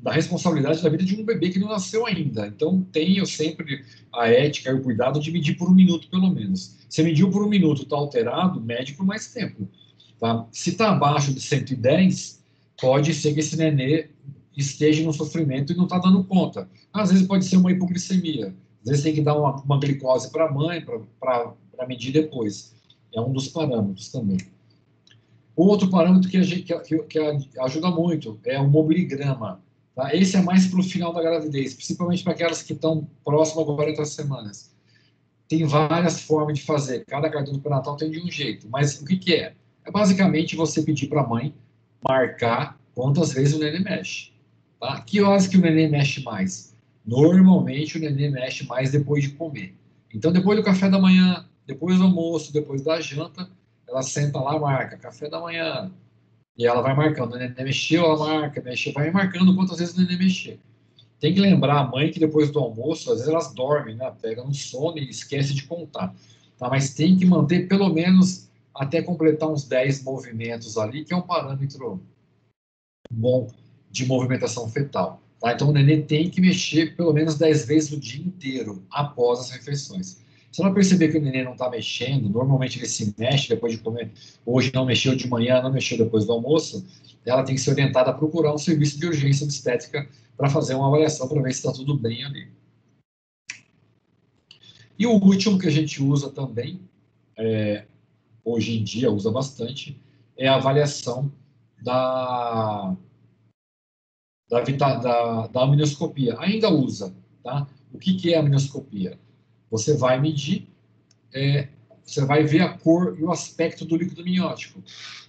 S1: da responsabilidade da vida de um bebê que não nasceu ainda. Então, tenha sempre a ética e o cuidado de medir por 1 minuto, pelo menos. Se mediu por 1 minuto, está alterado, mede por mais tempo. Tá? Se está abaixo de 110, pode ser que esse nenê esteja no sofrimento e não está dando conta. Às vezes pode ser uma hipoglicemia. Às vezes tem que dar uma glicose para a mãe, para medir depois. É um dos parâmetros também. O outro parâmetro que ajuda muito é o mobiligrama. Tá? Esse é mais para o final da gravidez, principalmente para aquelas que estão próximas a 40 semanas. Tem várias formas de fazer. Cada cartão do pré-natal tem de um jeito. Mas o que é? É basicamente você pedir para a mãe marcar quantas vezes o neném mexe. Tá? Que horas que o neném mexe mais? Normalmente o neném mexe mais depois de comer. Então, depois do café da manhã, depois do almoço, depois da janta, ela senta lá, marca café da manhã. E ela vai marcando. O neném mexeu, ela marca, mexeu, vai marcando quantas vezes o neném mexeu. Tem que lembrar a mãe que depois do almoço, às vezes elas dormem, né? Pegam um sono e esquece de contar. Tá? Mas tem que manter pelo menos até completar uns 10 movimentos ali, que é um parâmetro bom de movimentação fetal. Tá? Então, o nenê tem que mexer pelo menos 10 vezes o dia inteiro, após as refeições. Se ela perceber que o nenê não está mexendo, normalmente ele se mexe depois de comer, hoje não mexeu de manhã, não mexeu depois do almoço, ela tem que ser orientada a procurar um serviço de urgência obstétrica para fazer uma avaliação para ver se está tudo bem ali. E o último que a gente usa também, hoje em dia usa bastante, é a avaliação da amnioscopia. Ainda usa, tá? O que é a amnioscopia? Você vai medir, você vai ver a cor e o aspecto do líquido amniótico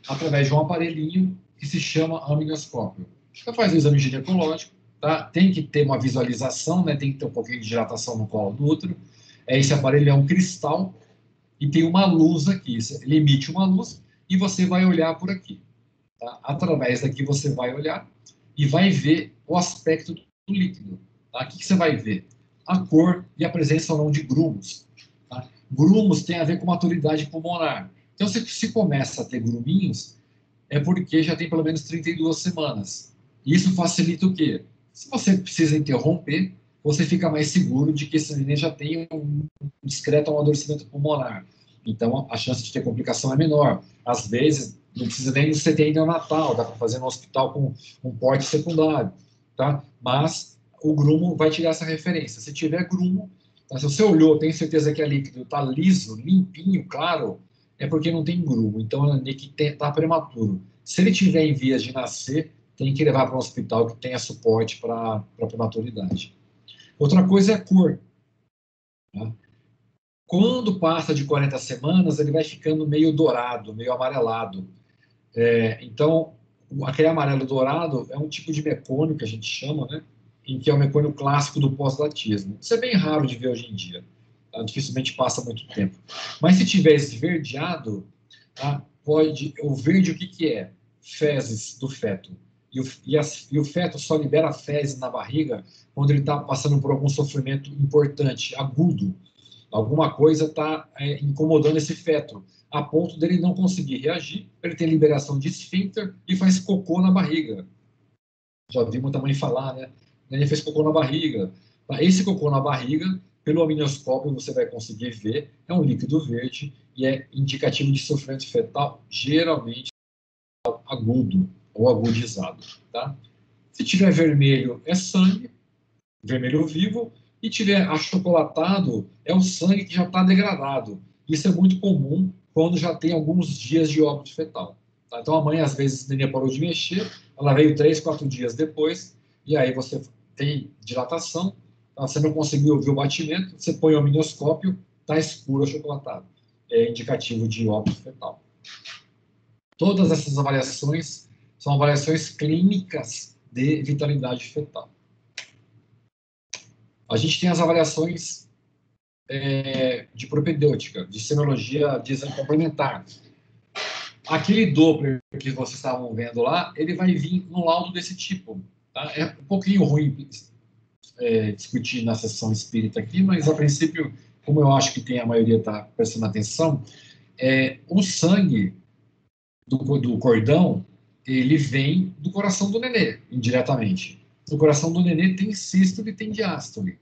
S1: através de um aparelhinho que se chama amnioscópio. Você faz o exame ginecológico, tá? Tem que ter uma visualização, né? Tem que ter um pouquinho de dilatação no colo do útero. Esse aparelho é um cristal e tem uma luz aqui. Ele emite uma luz e você vai olhar por aqui. Tá? Através daqui você vai olhar e vai ver o aspecto do líquido. Tá? O que você vai ver? A cor e a presença ou não de grumos. Tá? Grumos tem a ver com maturidade pulmonar. Então, se começa a ter gruminhos, é porque já tem pelo menos 32 semanas. E isso facilita o quê? Se você precisa interromper, você fica mais seguro de que esse neném já tem um discreto amadurecimento pulmonar. Então, a chance de ter complicação é menor. Às vezes, Não precisa nem do CTI neonatal, dá para fazer no hospital com um porte secundário, tá? Mas o grumo vai tirar essa referência. Se tiver grumo, tá? Se você olhou, tem certeza que é líquido, está liso, limpinho, claro, é porque não tem grumo. Então, é que está prematuro. Se ele tiver em vias de nascer, tem que levar para um hospital que tenha suporte para prematuridade. Outra coisa é a cor. Tá? Quando passa de 40 semanas, ele vai ficando meio dourado, meio amarelado. Então, aquele amarelo dourado é um tipo de mecônio que a gente chama, né? Em que é o mecônio clássico do pós-latismo. Isso é bem raro de ver hoje em dia. Tá? Dificilmente passa muito tempo. Mas se tiver esverdeado, tá? O verde o que é? Fezes do feto. E o feto só libera fezes na barriga quando ele está passando por algum sofrimento importante, agudo. Alguma coisa está incomodando esse feto, a ponto dele não conseguir reagir, ele tem liberação de esfíncter e faz cocô na barriga. Já vi muita mãe falar, né? Ele fez cocô na barriga. Esse cocô na barriga, pelo amnioscópio, você vai conseguir ver, é um líquido verde e é indicativo de sofrimento fetal, geralmente agudo ou agudizado, tá? Se tiver vermelho, é sangue, vermelho vivo, e tiver achocolatado, é o sangue que já está degradado. Isso é muito comum quando já tem alguns dias de óbito fetal. Tá? Então, a mãe, às vezes, nem parou de mexer, ela veio 3, 4 dias depois, e aí você tem dilatação, tá? Você não conseguiu ouvir o batimento, você põe o amnioscópio, está escuro achocolatado. É indicativo de óbito fetal. Todas essas avaliações são avaliações clínicas de vitalidade fetal. A gente tem as avaliações de propedêutica, de semiologia de exame complementar. Aquele Doppler que vocês estavam vendo lá, ele vai vir no laudo desse tipo. Tá? É um pouquinho ruim discutir na sessão espírita aqui, mas a princípio, como eu acho que a maioria está prestando atenção, o sangue do cordão, ele vem do coração do nenê, indiretamente. No coração do nenê tem sístole e tem diástole.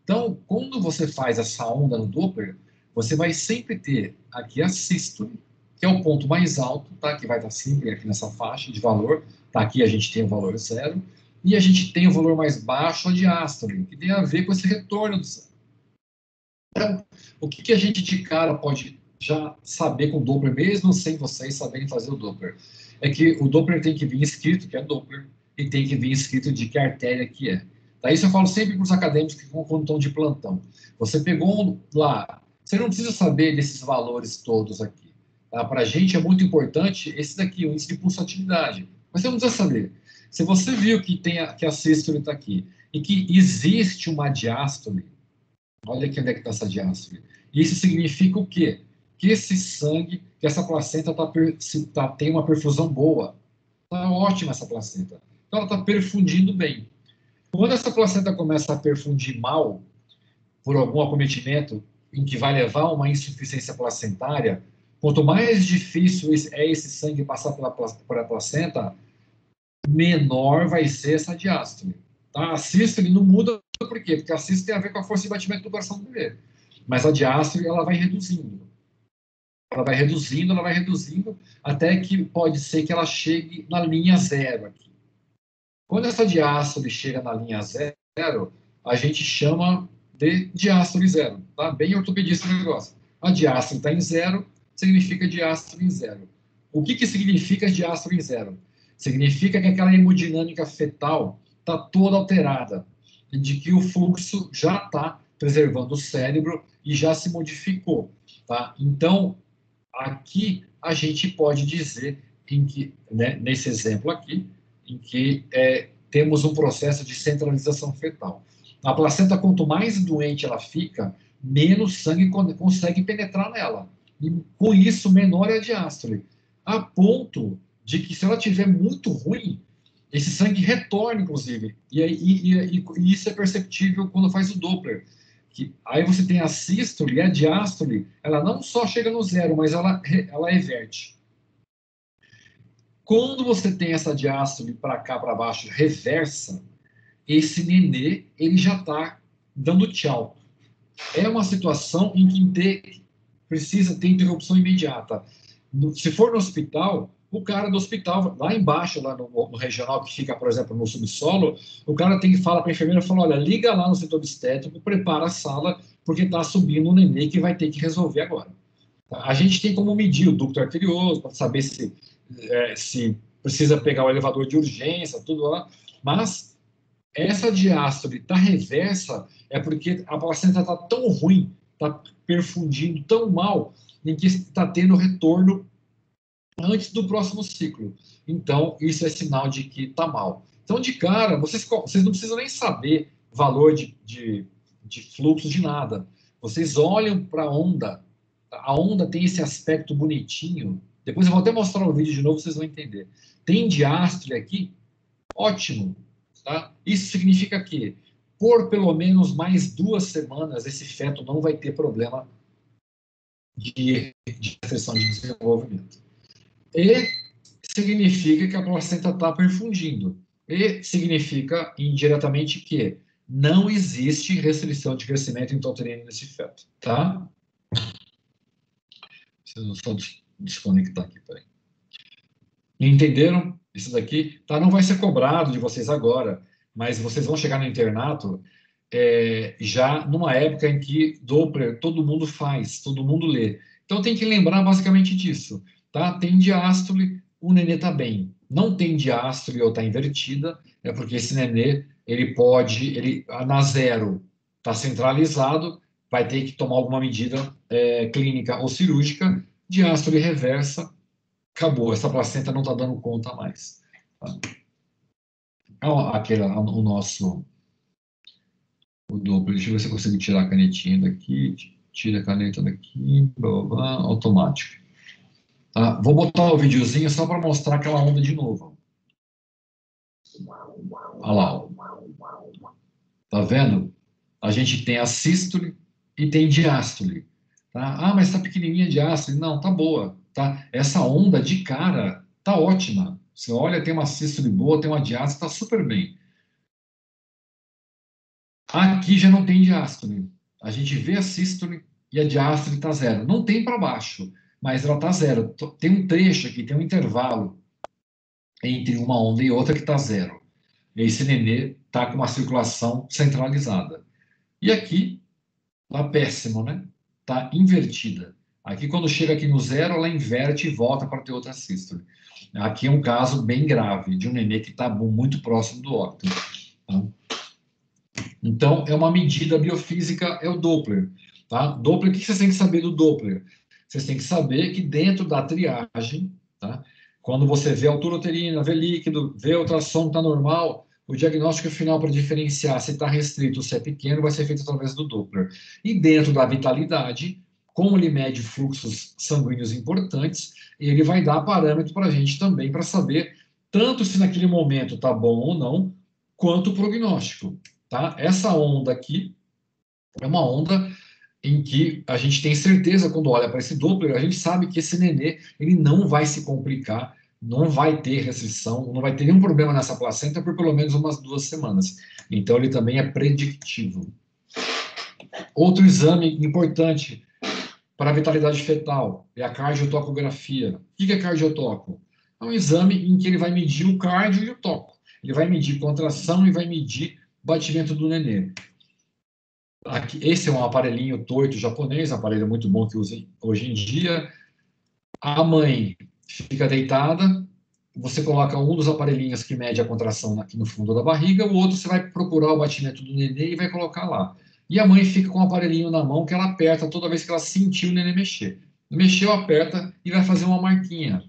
S1: Então, quando você faz essa onda no Doppler, você vai sempre ter aqui a sístole, que é o ponto mais alto, tá? Que vai estar sempre aqui nessa faixa de valor. Tá? Aqui a gente tem o valor 0. E a gente tem o valor mais baixo, a diástole, que tem a ver com esse retorno do sangue. Então, o que a gente de cara pode já saber com o Doppler, mesmo sem vocês saberem fazer o Doppler? É que o Doppler tem que vir escrito que é Doppler, e tem que vir escrito de que artéria que é. Tá? Isso eu falo sempre para os acadêmicos que quando estão de plantão. Você pegou lá, você não precisa saber desses valores todos aqui. Tá? Para a gente é muito importante esse daqui, o índice de pulsatividade. Mas você não precisa saber. Se você viu que a sístole está aqui e que existe uma diástole, olha aqui onde é que está essa diástole. Isso significa o quê? Que esse sangue, que essa placenta tem uma perfusão boa. Está ótima essa placenta. Então ela está perfundindo bem. Quando essa placenta começa a perfundir mal, por algum acometimento em que vai levar a uma insuficiência placentária, quanto mais difícil é esse sangue passar pela placenta, menor vai ser essa diástole. Tá? A sístole não muda por quê? Porque a sístole tem a ver com a força de batimento do coração do bebê. Mas a diástole, ela vai reduzindo. Ela vai reduzindo, até que pode ser que ela chegue na linha 0 aqui. Quando essa diástole chega na linha 0, a gente chama de diástole 0. Tá? Bem ortopedista o negócio. A diástole está em 0, significa diástole em 0. O que significa diástole em 0? Significa que aquela hemodinâmica fetal está toda alterada, de que o fluxo já está preservando o cérebro e já se modificou. Tá? Então, aqui a gente pode dizer que, né, nesse exemplo aqui, em que temos um processo de centralização fetal. A placenta, quanto mais doente ela fica, menos sangue consegue penetrar nela. E, com isso, menor é a diástole. A ponto de que, se ela estiver muito ruim, esse sangue retorna, inclusive. E isso é perceptível quando faz o Doppler. Aí você tem a sístole e a diástole, ela não só chega no 0, mas ela reverte. Quando você tem essa diástole para cá, para baixo, reversa, esse nenê, ele já está dando tchau. É uma situação em que precisa ter interrupção imediata. Se for no hospital, o cara do hospital, lá embaixo, lá no regional, que fica, por exemplo, no subsolo, o cara tem que falar para a enfermeira, fala, olha, liga lá no setor obstétrico, prepara a sala, porque está subindo um nenê que vai ter que resolver agora. A gente tem como medir o ducto arterioso, para saber se precisa pegar o elevador de urgência, tudo lá, mas essa diástole tá reversa é porque a placenta está tão ruim, está perfundindo tão mal, em que está tendo retorno antes do próximo ciclo. Então, isso é sinal de que está mal. Então, de cara, vocês não precisam nem saber valor de fluxo de nada. Vocês olham para a onda tem esse aspecto bonitinho. Depois eu vou até mostrar o vídeo de novo, vocês vão entender. Tem diástole aqui? Ótimo. Tá? Isso significa que, por pelo menos mais 2 semanas, esse feto não vai ter problema de restrição de desenvolvimento. E significa que a placenta está perfundindo. E significa, indiretamente, que não existe restrição de crescimento intrauterino nesse feto. Tá? Vocês não só desconectar aqui, peraí. Entenderam? Isso daqui tá, não vai ser cobrado de vocês agora, mas vocês vão chegar no internato já numa época em que Doppler todo mundo faz, todo mundo lê. Então tem que lembrar basicamente disso. Tá? Tem diástole, o nenê está bem. Não tem diástole ou está invertida, é porque esse nenê, na zero, está centralizado, vai ter que tomar alguma medida clínica ou cirúrgica, diástole reversa, acabou, essa placenta não está dando conta mais. Tá? O Doppler, deixa eu ver se eu consigo tirar a canetinha daqui, tira a caneta daqui, blá, blá, blá, automático. Tá? Vou botar o videozinho só para mostrar aquela onda de novo. Olha lá. Tá vendo? A gente tem a sístole e tem diástole. Tá? Ah, mas está pequenininha a diástole. Não, tá boa. Tá? Essa onda de cara tá ótima. Você olha, tem uma sístole boa, tem uma diástole, tá super bem. Aqui já não tem diástole. A gente vê a sístole e a diástole tá zero. Não tem para baixo, mas ela tá zero. Tem um trecho aqui, tem um intervalo entre uma onda e outra que tá zero. Esse nenê tá com uma circulação centralizada. E aqui, tá péssimo, né? Tá invertida. Aqui, quando chega aqui no zero, ela inverte e volta para ter outra sístole. Aqui é um caso bem grave, de um nenê que está muito próximo do óbito. Tá? Então, é uma medida biofísica, é o Doppler. Tá? Doppler, o que vocês têm que saber do Doppler? Vocês têm que saber que dentro da triagem, tá? Quando você vê altura uterina, vê líquido, vê ultrassom está normal, o diagnóstico final para diferenciar se está restrito ou se é pequeno vai ser feito através do Doppler. E dentro da vitalidade, como ele mede fluxos sanguíneos importantes, ele vai dar parâmetro para a gente também para saber tanto se naquele momento está bom ou não, quanto o prognóstico. Tá? Essa onda aqui é uma onda em que a gente tem certeza, quando olha para esse Doppler, a gente sabe que esse nenê ele não vai se complicar, não vai ter restrição, não vai ter nenhum problema nessa placenta por pelo menos umas 2 semanas. Então, ele também é predictivo. Outro exame importante para a vitalidade fetal é a cardiotocografia. O que é cardiotoco? É um exame em que ele vai medir o cardio e o toco. Ele vai medir contração e vai medir batimento do nenê. Aqui, esse é um aparelhinho torto japonês, um aparelho muito bom que usa hoje em dia. A mãe fica deitada, você coloca um dos aparelhinhos que mede a contração aqui no fundo da barriga, o outro você vai procurar o batimento do nenê e vai colocar lá. E a mãe fica com o aparelhinho na mão que ela aperta toda vez que ela sentir o nenê mexer. Mexeu, aperta e vai fazer uma marquinha.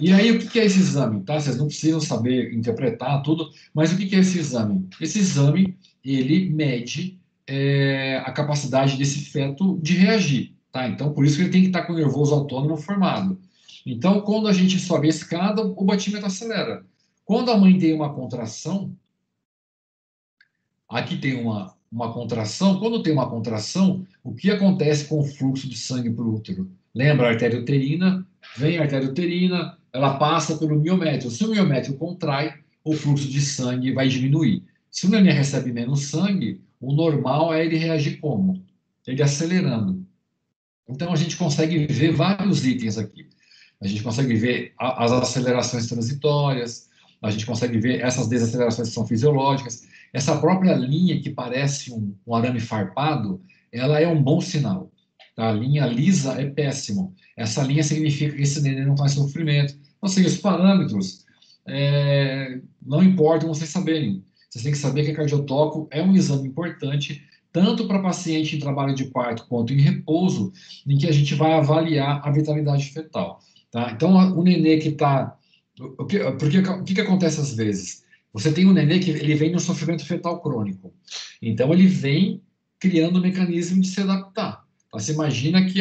S1: E aí, o que é esse exame? Tá? Vocês não precisam saber interpretar tudo, mas o que é esse exame? Esse exame, ele mede a capacidade desse feto de reagir. Tá? Então, por isso que ele tem que estar com o nervoso autônomo formado. Então, quando a gente sobe a escada, o batimento acelera. Quando a mãe tem uma contração, aqui tem uma contração, quando tem uma contração, o que acontece com o fluxo de sangue para o útero? Lembra a artéria uterina? Vem a artéria uterina, ela passa pelo miométrio. Se o miométrio contrai, o fluxo de sangue vai diminuir. Se o neném recebe menos sangue, o normal é ele reagir como? Ele acelerando. Então, a gente consegue ver vários itens aqui. a gente consegue ver as acelerações transitórias, a gente consegue ver essas desacelerações que são fisiológicas. Essa própria linha que parece um arame farpado, ela é um bom sinal. Tá? A linha lisa é péssimo. Essa linha significa que esse neném não faz sofrimento. Ou seja, os parâmetros não importam vocês saberem. Vocês têm que saber que a cardiotoco é um exame importante, tanto para paciente em trabalho de parto quanto em repouso, em que a gente vai avaliar a vitalidade fetal. Tá? Então, o nenê que está... O que acontece às vezes? Você tem um nenê que ele vem no sofrimento fetal crônico. Então, ele vem criando um mecanismo de se adaptar. Tá? Você imagina que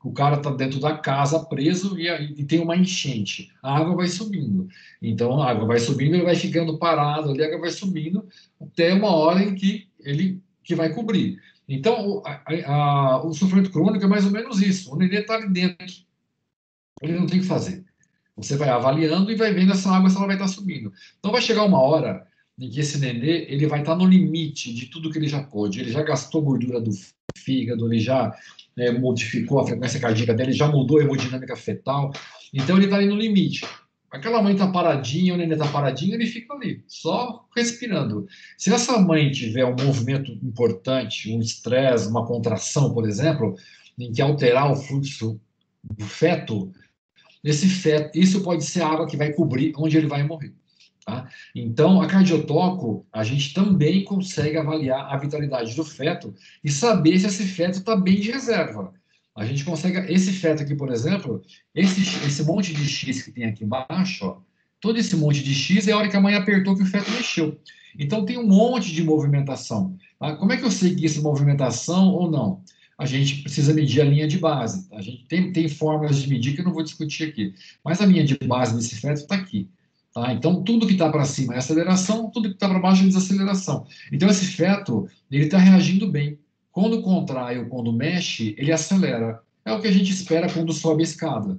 S1: o cara está dentro da casa preso e tem uma enchente. A água vai subindo. Então, a água vai subindo, ele vai ficando parado ali, a água vai subindo até uma hora em que ele vai cobrir. Então, o sofrimento crônico é mais ou menos isso. O nenê está ali dentro. Ele não tem o que fazer. Você vai avaliando e vai vendo essa água se ela vai estar subindo. Então, vai chegar uma hora em que esse nenê ele vai estar no limite de tudo que ele já pôde. Ele já gastou gordura do fígado, ele já modificou a frequência cardíaca dele, já mudou a hemodinâmica fetal. Então, ele está ali no limite. Aquela mãe está paradinha, o nenê está paradinho, ele fica ali, só respirando. Se essa mãe tiver um movimento importante, um estresse, uma contração, por exemplo, em que alterar o fluxo do feto, isso pode ser a água que vai cobrir onde ele vai morrer. Tá? Então, a cardiotoco, a gente também consegue avaliar a vitalidade do feto e saber se esse feto está bem de reserva. A gente consegue, esse feto aqui, por exemplo, esse monte de X que tem aqui embaixo, ó, todo esse monte de X é a hora que a mãe apertou que o feto mexeu. Então, tem um monte de movimentação. Tá? Como é que eu sei que isso é movimentação ou não? A gente precisa medir a linha de base. A gente tem fórmulas de medir que eu não vou discutir aqui. Mas a linha de base desse feto está aqui. Tá? Então, tudo que está para cima é aceleração, tudo que está para baixo é desaceleração. Então, esse feto, ele está reagindo bem. Quando contrai ou quando mexe, ele acelera. É o que a gente espera quando sobe a escada,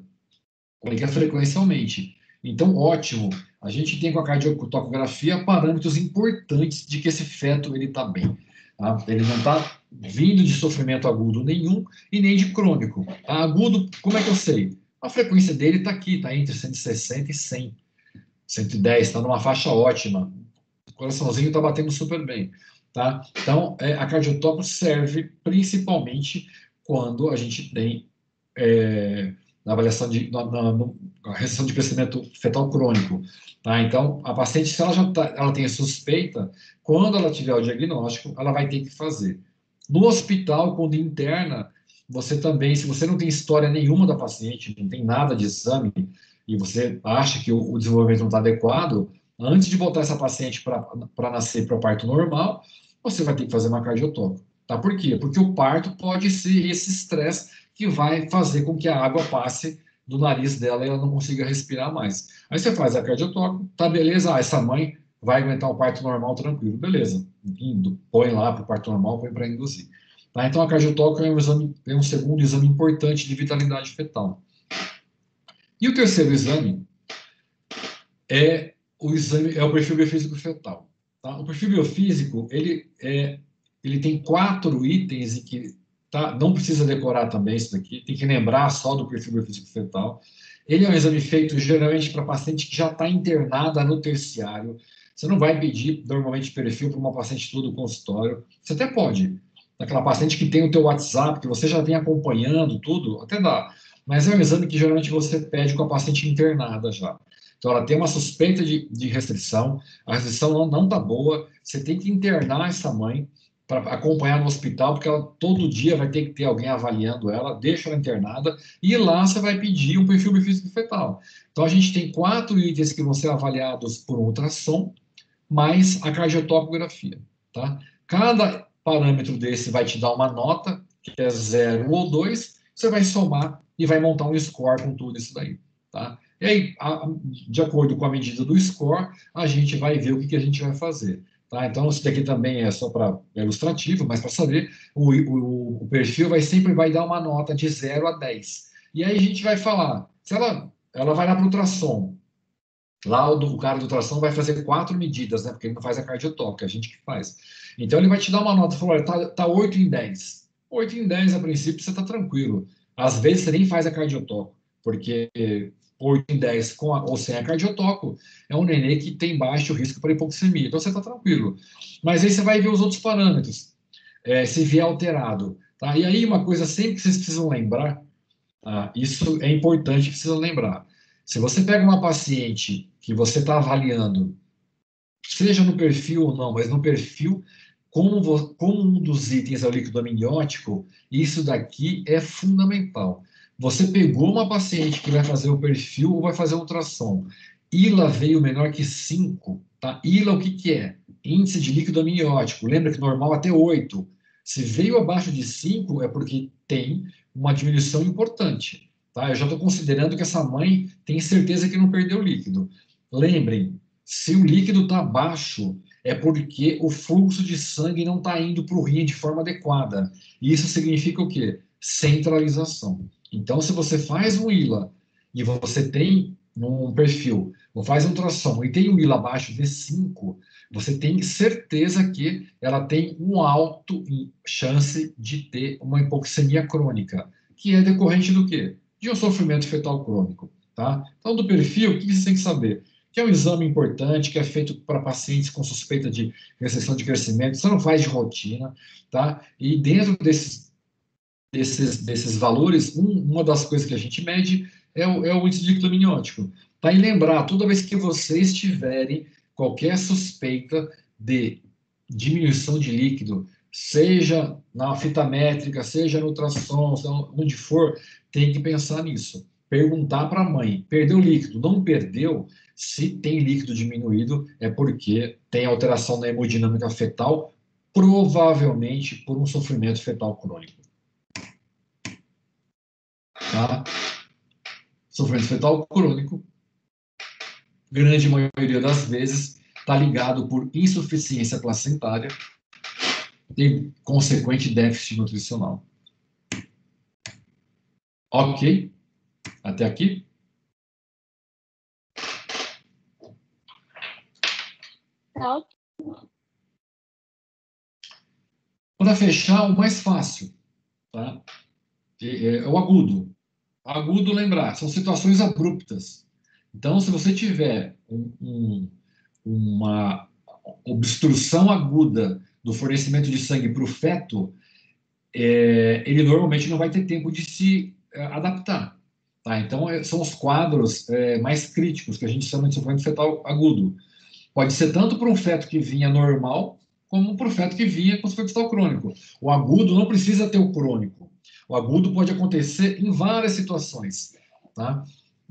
S1: quando a frequência aumente. Então, ótimo. A gente tem com a cardiotocografia parâmetros importantes de que esse feto está bem. Tá? Ele não está vindo de sofrimento agudo nenhum e nem de crônico. Tá? Agudo, como é que eu sei? A frequência dele está aqui, está entre 160 e 100. 110, está numa faixa ótima. O coraçãozinho está batendo super bem. Tá? Então, a cardiotoco serve principalmente quando a gente tem na avaliação na restrição de crescimento fetal crônico. Tá? Então, a paciente, se ela tem suspeita, quando ela tiver o diagnóstico, ela vai ter que fazer. No hospital, quando interna, você também, se você não tem história nenhuma da paciente, não tem nada de exame, e você acha que o desenvolvimento não está adequado, antes de botar essa paciente para nascer para parto normal, você vai ter que fazer uma cardiotoco. Tá? Por quê? Porque o parto pode ser esse estresse que vai fazer com que a água passe do nariz dela e ela não consiga respirar mais. Aí você faz a cardiotoco, tá beleza, essa mãe vai aguentar o parto normal tranquilo, beleza. Põe lá para o parto normal, põe para induzir. Tá? Então a cardiotoco é um segundo exame importante de vitalidade fetal. E o terceiro exame é o perfil biofísico fetal. Tá? O perfil biofísico, ele tem 4 itens em que não precisa decorar também isso daqui, tem que lembrar só do perfil biofísico fetal. Ele é um exame feito geralmente para paciente que já está internada no terciário. Você não vai pedir normalmente perfil para uma paciente todo consultório. Você até pode. Aquela paciente que tem o teu WhatsApp, que você já vem acompanhando tudo, até dá. Mas é um exame que geralmente você pede com a paciente internada já. Então, ela tem uma suspeita de restrição, a restrição não está boa, você tem que internar essa mãe para acompanhar no hospital, porque ela todo dia vai ter que ter alguém avaliando ela, deixa ela internada, e lá você vai pedir um perfil biofísico fetal. Então, a gente tem 4 itens que vão ser avaliados por um ultrassom, mais a cardiotocografia. Tá? Cada parâmetro desse vai te dar uma nota, que é 0 ou 2, você vai somar e vai montar um score com tudo isso daí. Tá? E aí, de acordo com a medida do score, a gente vai ver o que a gente vai fazer. Tá? Então, isso daqui também é só para ilustrativo, mas para saber, o perfil sempre vai dar uma nota de 0 a 10. E aí a gente vai falar, se ela vai lá para o ultrassom, lá o cara do ultrassom vai fazer 4 medidas, né? Porque ele não faz a cardiotoco, é a gente que faz. Então, ele vai te dar uma nota, falou, tá 8 em 10. 8 em 10, a princípio, você está tranquilo. Às vezes, você nem faz a cardiotoco. porque 8 em 10 com ou sem a cardiotoco é um nenê que tem baixo risco para hipoxemia. Então, você está tranquilo. Mas aí você vai ver os outros parâmetros, se vier alterado. Tá? E aí, uma coisa sempre que vocês precisam lembrar, tá? Isso é importante, precisa lembrar. Se você pega uma paciente que você está avaliando, seja no perfil ou não, mas no perfil, como um dos itens é o líquido amniótico, isso daqui é fundamental. Você pegou uma paciente que vai fazer o perfil ou vai fazer um ultrassom. ILA veio menor que 5, tá? ILA o que que é? Índice de líquido amniótico. Lembra que normal até 8. Se veio abaixo de 5, é porque tem uma diminuição importante, tá? Eu já estou considerando que essa mãe tem certeza que não perdeu líquido. Lembrem, se o líquido está baixo, é porque o fluxo de sangue não está indo para o rim de forma adequada. E isso significa o quê? Centralização. Então, se você faz um ILA e você tem um perfil, ou faz um ultrassom e tem um ILA abaixo de 5, você tem certeza que ela tem um alto chance de ter uma hipoxemia crônica, que é decorrente do quê? De um sofrimento fetal crônico. Tá? Então, do perfil, o que você tem que saber? Que é um exame importante, que é feito para pacientes com suspeita de restrição de crescimento, você não faz de rotina, tá? E dentro desses valores, uma das coisas que a gente mede é o índice de líquido amniótico. Tá? E lembrar, toda vez que vocês tiverem qualquer suspeita de diminuição de líquido, seja na fita métrica, seja no ultrassom, onde for, tem que pensar nisso. Perguntar para a mãe, perdeu líquido? Não perdeu? Se tem líquido diminuído, é porque tem alteração na hemodinâmica fetal, provavelmente por um sofrimento fetal crônico. Tá? Sofrimento fetal crônico, grande maioria das vezes, está ligado por insuficiência placentária e consequente déficit nutricional. Ok? Até aqui?
S3: Tá.
S1: Para fechar, o mais fácil, tá? É o agudo. Agudo, lembrar, são situações abruptas. Então, se você tiver uma obstrução aguda do fornecimento de sangue para o feto, ele normalmente não vai ter tempo de se adaptar. Tá? Então, são os quadros mais críticos, que a gente chama de sofrimento fetal agudo. Pode ser tanto para um feto que vinha normal, como para o feto que vinha com sofrimento fetal crônico. O agudo não precisa ter o crônico. O agudo pode acontecer em várias situações. Tá?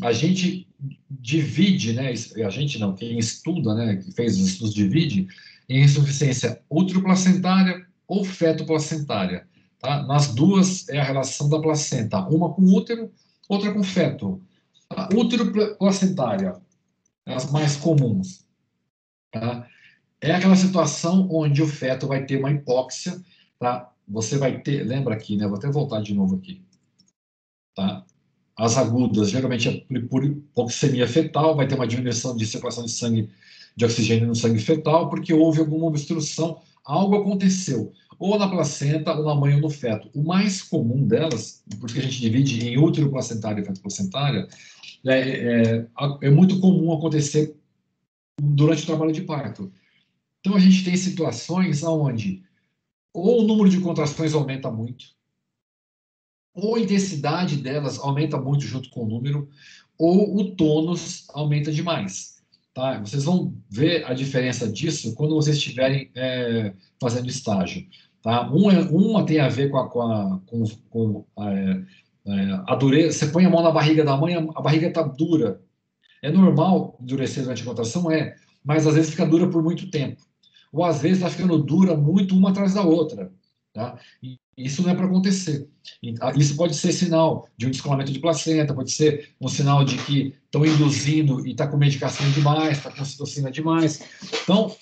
S1: A gente divide, né? A gente não, quem estuda, né? Que fez os estudos, divide em insuficiência útero-placentária ou feto-placentária. Tá? Nas duas é a relação da placenta, uma com útero, outra com feto. A útero-placentária, as mais comuns. Tá? É aquela situação onde o feto vai ter uma hipóxia, tá? Você vai ter, lembra aqui, né? Vou até voltar de novo aqui, tá? As agudas, geralmente é por hipoxemia fetal, vai ter uma diminuição de circulação de sangue, de oxigênio no sangue fetal, porque houve alguma obstrução, algo aconteceu, ou na placenta, ou na mãe, ou no feto. O mais comum delas, porque a gente divide em útero placentária e feto placentária, é muito comum acontecer durante o trabalho de parto. Então, a gente tem situações onde ou o número de contrações aumenta muito, ou a intensidade delas aumenta muito junto com o número, ou o tônus aumenta demais. Tá? Vocês vão ver a diferença disso quando vocês estiverem fazendo estágio. Tá? Uma tem a ver com a dureza. Você põe a mão na barriga da mãe, a barriga está dura. É normal endurecer durante a contração? Mas às vezes fica dura por muito tempo. Ou às vezes está ficando dura muito uma atrás da outra. Tá? E isso não é para acontecer. Isso pode ser sinal de um descolamento de placenta, pode ser um sinal de que estão induzindo e está com medicação demais, está com citocina demais. Então,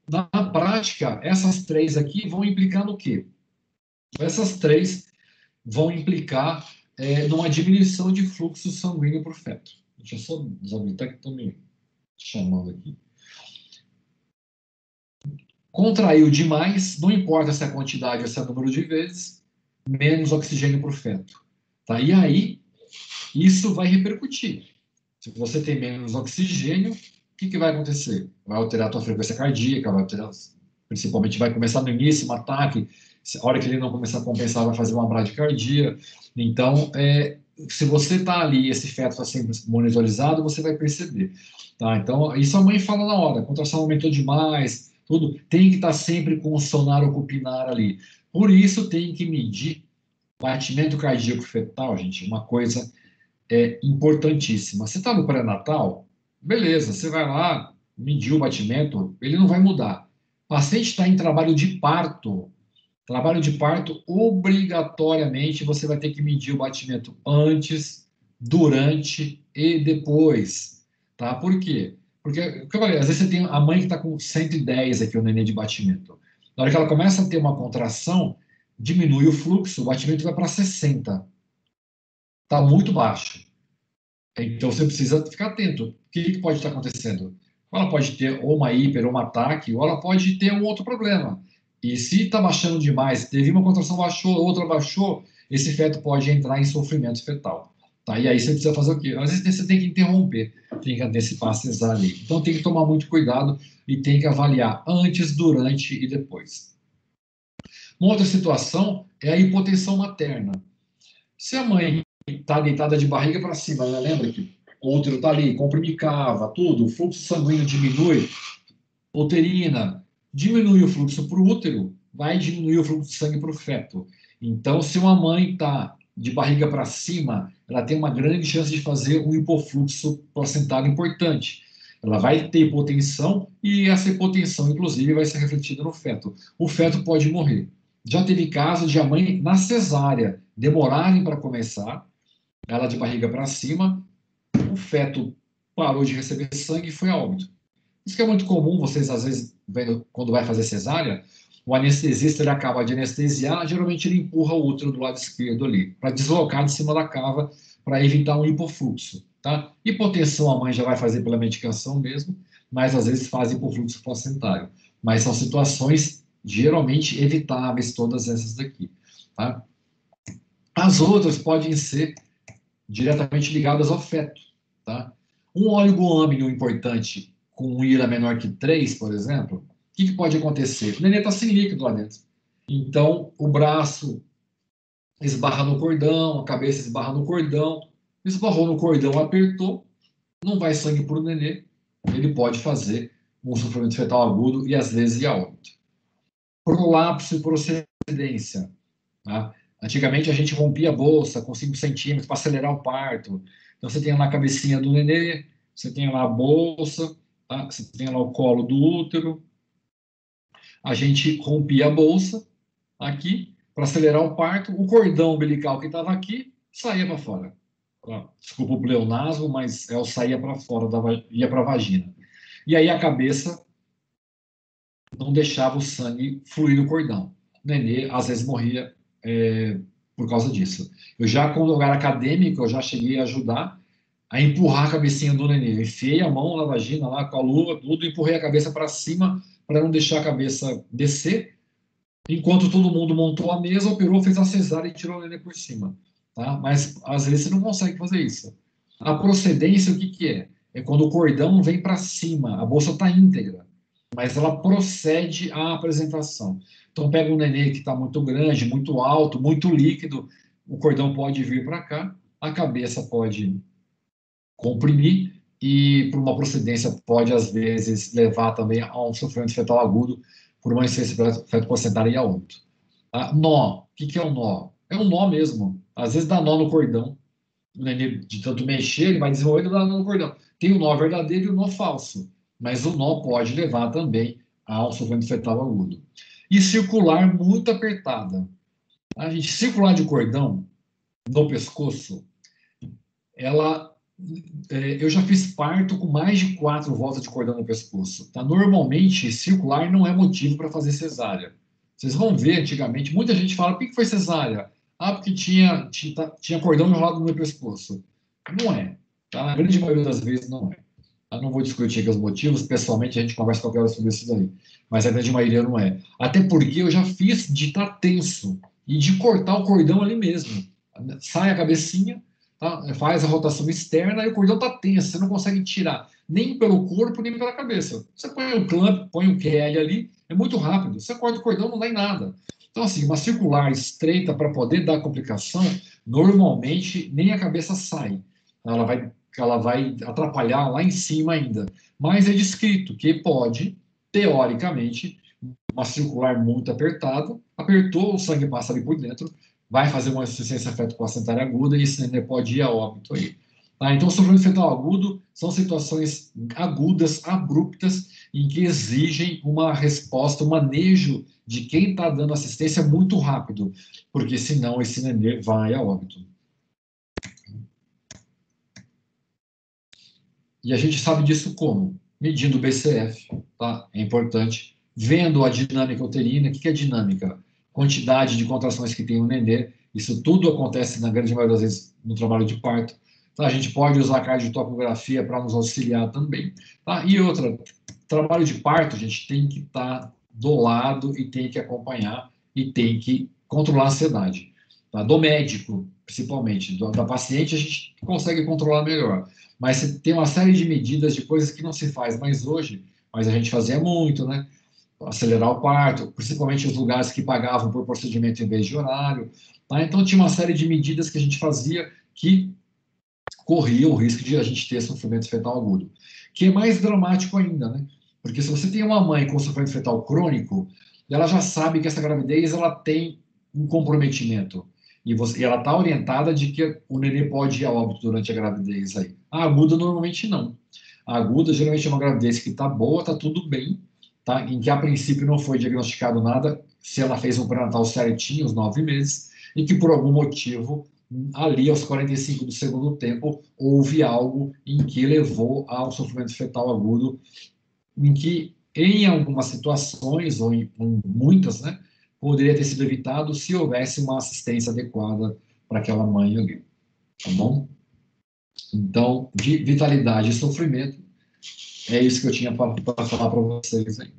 S1: na prática, essas três aqui vão implicar no quê? Essas três vão implicar numa diminuição de fluxo sanguíneo para o feto. Deixa eu só desabilitar que estão me chamando aqui. Contraiu demais, não importa se é a quantidade ou se é o número de vezes, menos oxigênio para o feto. Tá? E aí, isso vai repercutir. Se você tem menos oxigênio, o que vai acontecer? Vai alterar a tua frequência cardíaca, vai alterar, principalmente vai começar no início um ataque, a hora que ele não começar a compensar, vai fazer uma bradicardia. Então, se você está ali, esse feto está sempre monitorizado, você vai perceber. Tá? Então, isso a mãe fala na hora, a contração aumentou demais, tudo, tem que estar sempre com o sonar ou cupinar ali. Por isso, tem que medir batimento cardíaco fetal, gente, uma coisa importantíssima. Você está no pré-natal, beleza, você vai lá, medir o batimento, ele não vai mudar. O paciente está em trabalho de parto, obrigatoriamente, você vai ter que medir o batimento antes, durante e depois. Tá? Por quê? Porque, o que eu falei, às vezes você tem a mãe que está com 110 aqui, o neném de batimento. Na hora que ela começa a ter uma contração, diminui o fluxo, o batimento vai para 60. Está muito baixo. Então, você precisa ficar atento. O que pode estar acontecendo? Ela pode ter ou uma hiper, ou um ataque, ou ela pode ter um outro problema. E se está baixando demais, teve uma contração, baixou, outra baixou, esse feto pode entrar em sofrimento fetal. Tá? E aí você precisa fazer o quê? Às vezes você tem que interromper, tem que antecipar a cesárea. Então tem que tomar muito cuidado e tem que avaliar antes, durante e depois. Uma outra situação é a hipotensão materna. Se a mãe está deitada de barriga para cima, né? Lembra que o útero está ali, comprime cava, tudo, o fluxo sanguíneo diminui, uterina, diminui o fluxo para o útero, vai diminuir o fluxo de sangue para o feto. Então, se uma mãe está de barriga para cima, ela tem uma grande chance de fazer um hipofluxo placentário importante. Ela vai ter hipotensão e essa hipotensão, inclusive, vai ser refletida no feto. O feto pode morrer. Já teve caso de a mãe, na cesárea, demorarem para começar, ela de barriga para cima, o feto parou de receber sangue e foi a óbito. Isso que é muito comum, vocês às vezes, vendo, quando vai fazer cesárea, o anestesista ele acaba de anestesiar, geralmente ele empurra o útero do lado esquerdo ali, para deslocar de cima da cava, para evitar um hipofluxo. Tá? Hipotensão a mãe já vai fazer pela medicação mesmo, mas às vezes faz hipofluxo placentário. Mas são situações geralmente evitáveis, todas essas daqui. Tá? As outras podem ser diretamente ligadas ao feto. Tá? Um oligoâmino importante com um IRA menor que 3, por exemplo, o que pode acontecer? O neném está sem líquido lá dentro. Então, o braço esbarra no cordão, a cabeça esbarra no cordão, esbarrou no cordão, apertou, não vai sangue para o nenê, ele pode fazer um sofrimento fetal agudo e às vezes ir a óbito. Prolapso e procedência. Tá? Antigamente a gente rompia a bolsa com 5 centímetros para acelerar o parto. Então você tem lá a cabecinha do nenê, você tem lá a bolsa, tá? Você tem lá o colo do útero. A gente rompia a bolsa aqui para acelerar o parto. O cordão umbilical que estava aqui saía para fora. Desculpa o pleonasmo, mas saía para fora, ia para a vagina. E aí a cabeça não deixava o sangue fluir no cordão. O nenê, às vezes, morria por causa disso. Quando eu era acadêmico, eu já cheguei a ajudar a empurrar a cabecinha do nenê. Eu enfiei a mão na vagina, lá com a luva, tudo, empurrei a cabeça para cima para não deixar a cabeça descer, enquanto todo mundo montou a mesa, operou, fez a cesárea e tirou o nenê por cima. Tá? Mas, às vezes, você não consegue fazer isso. A procedência, o que é? É quando o cordão vem para cima, a bolsa está íntegra, mas ela procede à apresentação. Então, pega um nenê que está muito grande, muito alto, muito líquido, o cordão pode vir para cá, a cabeça pode comprimir e, por uma procedência, pode, às vezes, levar também a um sofrimento fetal agudo por uma insuficiência feto placentária e a óbito. Nó. O que é o nó? É um nó mesmo. Às vezes dá nó no cordão. O nenê, de tanto mexer, ele vai desenvolver e dá nó no cordão. Tem o nó verdadeiro e o nó falso. Mas o nó pode levar também a um sofrimento fetal agudo. E circular muito apertada. A gente circular de cordão no pescoço, eu já fiz parto com mais de 4 voltas de cordão no pescoço. Tá? Normalmente, circular não é motivo para fazer cesárea. Vocês vão ver, antigamente, muita gente fala, por que foi cesárea? Porque tinha cordão enrolado no meu pescoço. Não é. Tá? Na grande maioria das vezes, não é. Eu não vou discutir aqui os motivos, pessoalmente a gente conversa qualquer hora sobre isso daí. Mas a grande maioria não é. Até porque eu já fiz de estar tenso e de cortar o cordão ali mesmo. Sai a cabecinha, tá? Faz a rotação externa e o cordão está tenso, você não consegue tirar nem pelo corpo, nem pela cabeça. Você põe um clamp, põe um QL ali, é muito rápido. Você corta o cordão, não dá em nada. Então, assim, uma circular estreita para poder dar complicação, normalmente nem a cabeça sai. Ela vai atrapalhar lá em cima ainda. Mas é descrito que pode, teoricamente, uma circular muito apertada, apertou, o sangue passa ali por dentro, vai fazer uma insuficiência feto-placentária aguda e esse neném pode ir a óbito aí. Tá? Então, o sofrimento fetal agudo são situações agudas, abruptas, em que exigem uma resposta, um manejo de quem está dando assistência muito rápido, porque senão esse neném vai a óbito. E a gente sabe disso como? Medindo o BCF, tá? É importante. Vendo a dinâmica uterina. O que é dinâmica? Quantidade de contrações que tem o nenê. Isso tudo acontece, na grande maioria das vezes, no trabalho de parto. Tá? A gente pode usar a cardiotocografia para nos auxiliar também. Tá? E outra, trabalho de parto, a gente tem que estar do lado e tem que acompanhar e tem que controlar a ansiedade. Tá? Do médico, principalmente. Da paciente, a gente consegue controlar melhor. Mas tem uma série de medidas, de coisas que não se faz mais hoje, mas a gente fazia muito, né? Acelerar o parto, principalmente os lugares que pagavam por procedimento em vez de horário. Tá? Então, tinha uma série de medidas que a gente fazia que corria o risco de a gente ter sofrimento fetal agudo. Que é mais dramático ainda, né? Porque se você tem uma mãe com sofrimento fetal crônico, ela já sabe que essa gravidez ela tem um comprometimento. E ela está orientada de que o nenê pode ir a óbito durante a gravidez aí. A aguda, normalmente, não. A aguda, geralmente, é uma gravidez que está boa, está tudo bem, tá? Em que, a princípio, não foi diagnosticado nada, se ela fez um pré-natal certinho, os 9 meses, e que, por algum motivo, ali, aos 45 do segundo tempo, houve algo em que levou ao sofrimento fetal agudo, em que, em algumas situações, ou em muitas, né, poderia ter sido evitado se houvesse uma assistência adequada para aquela mãe ali, tá bom? Então, de vitalidade e sofrimento, é isso que eu tinha para falar para vocês aí.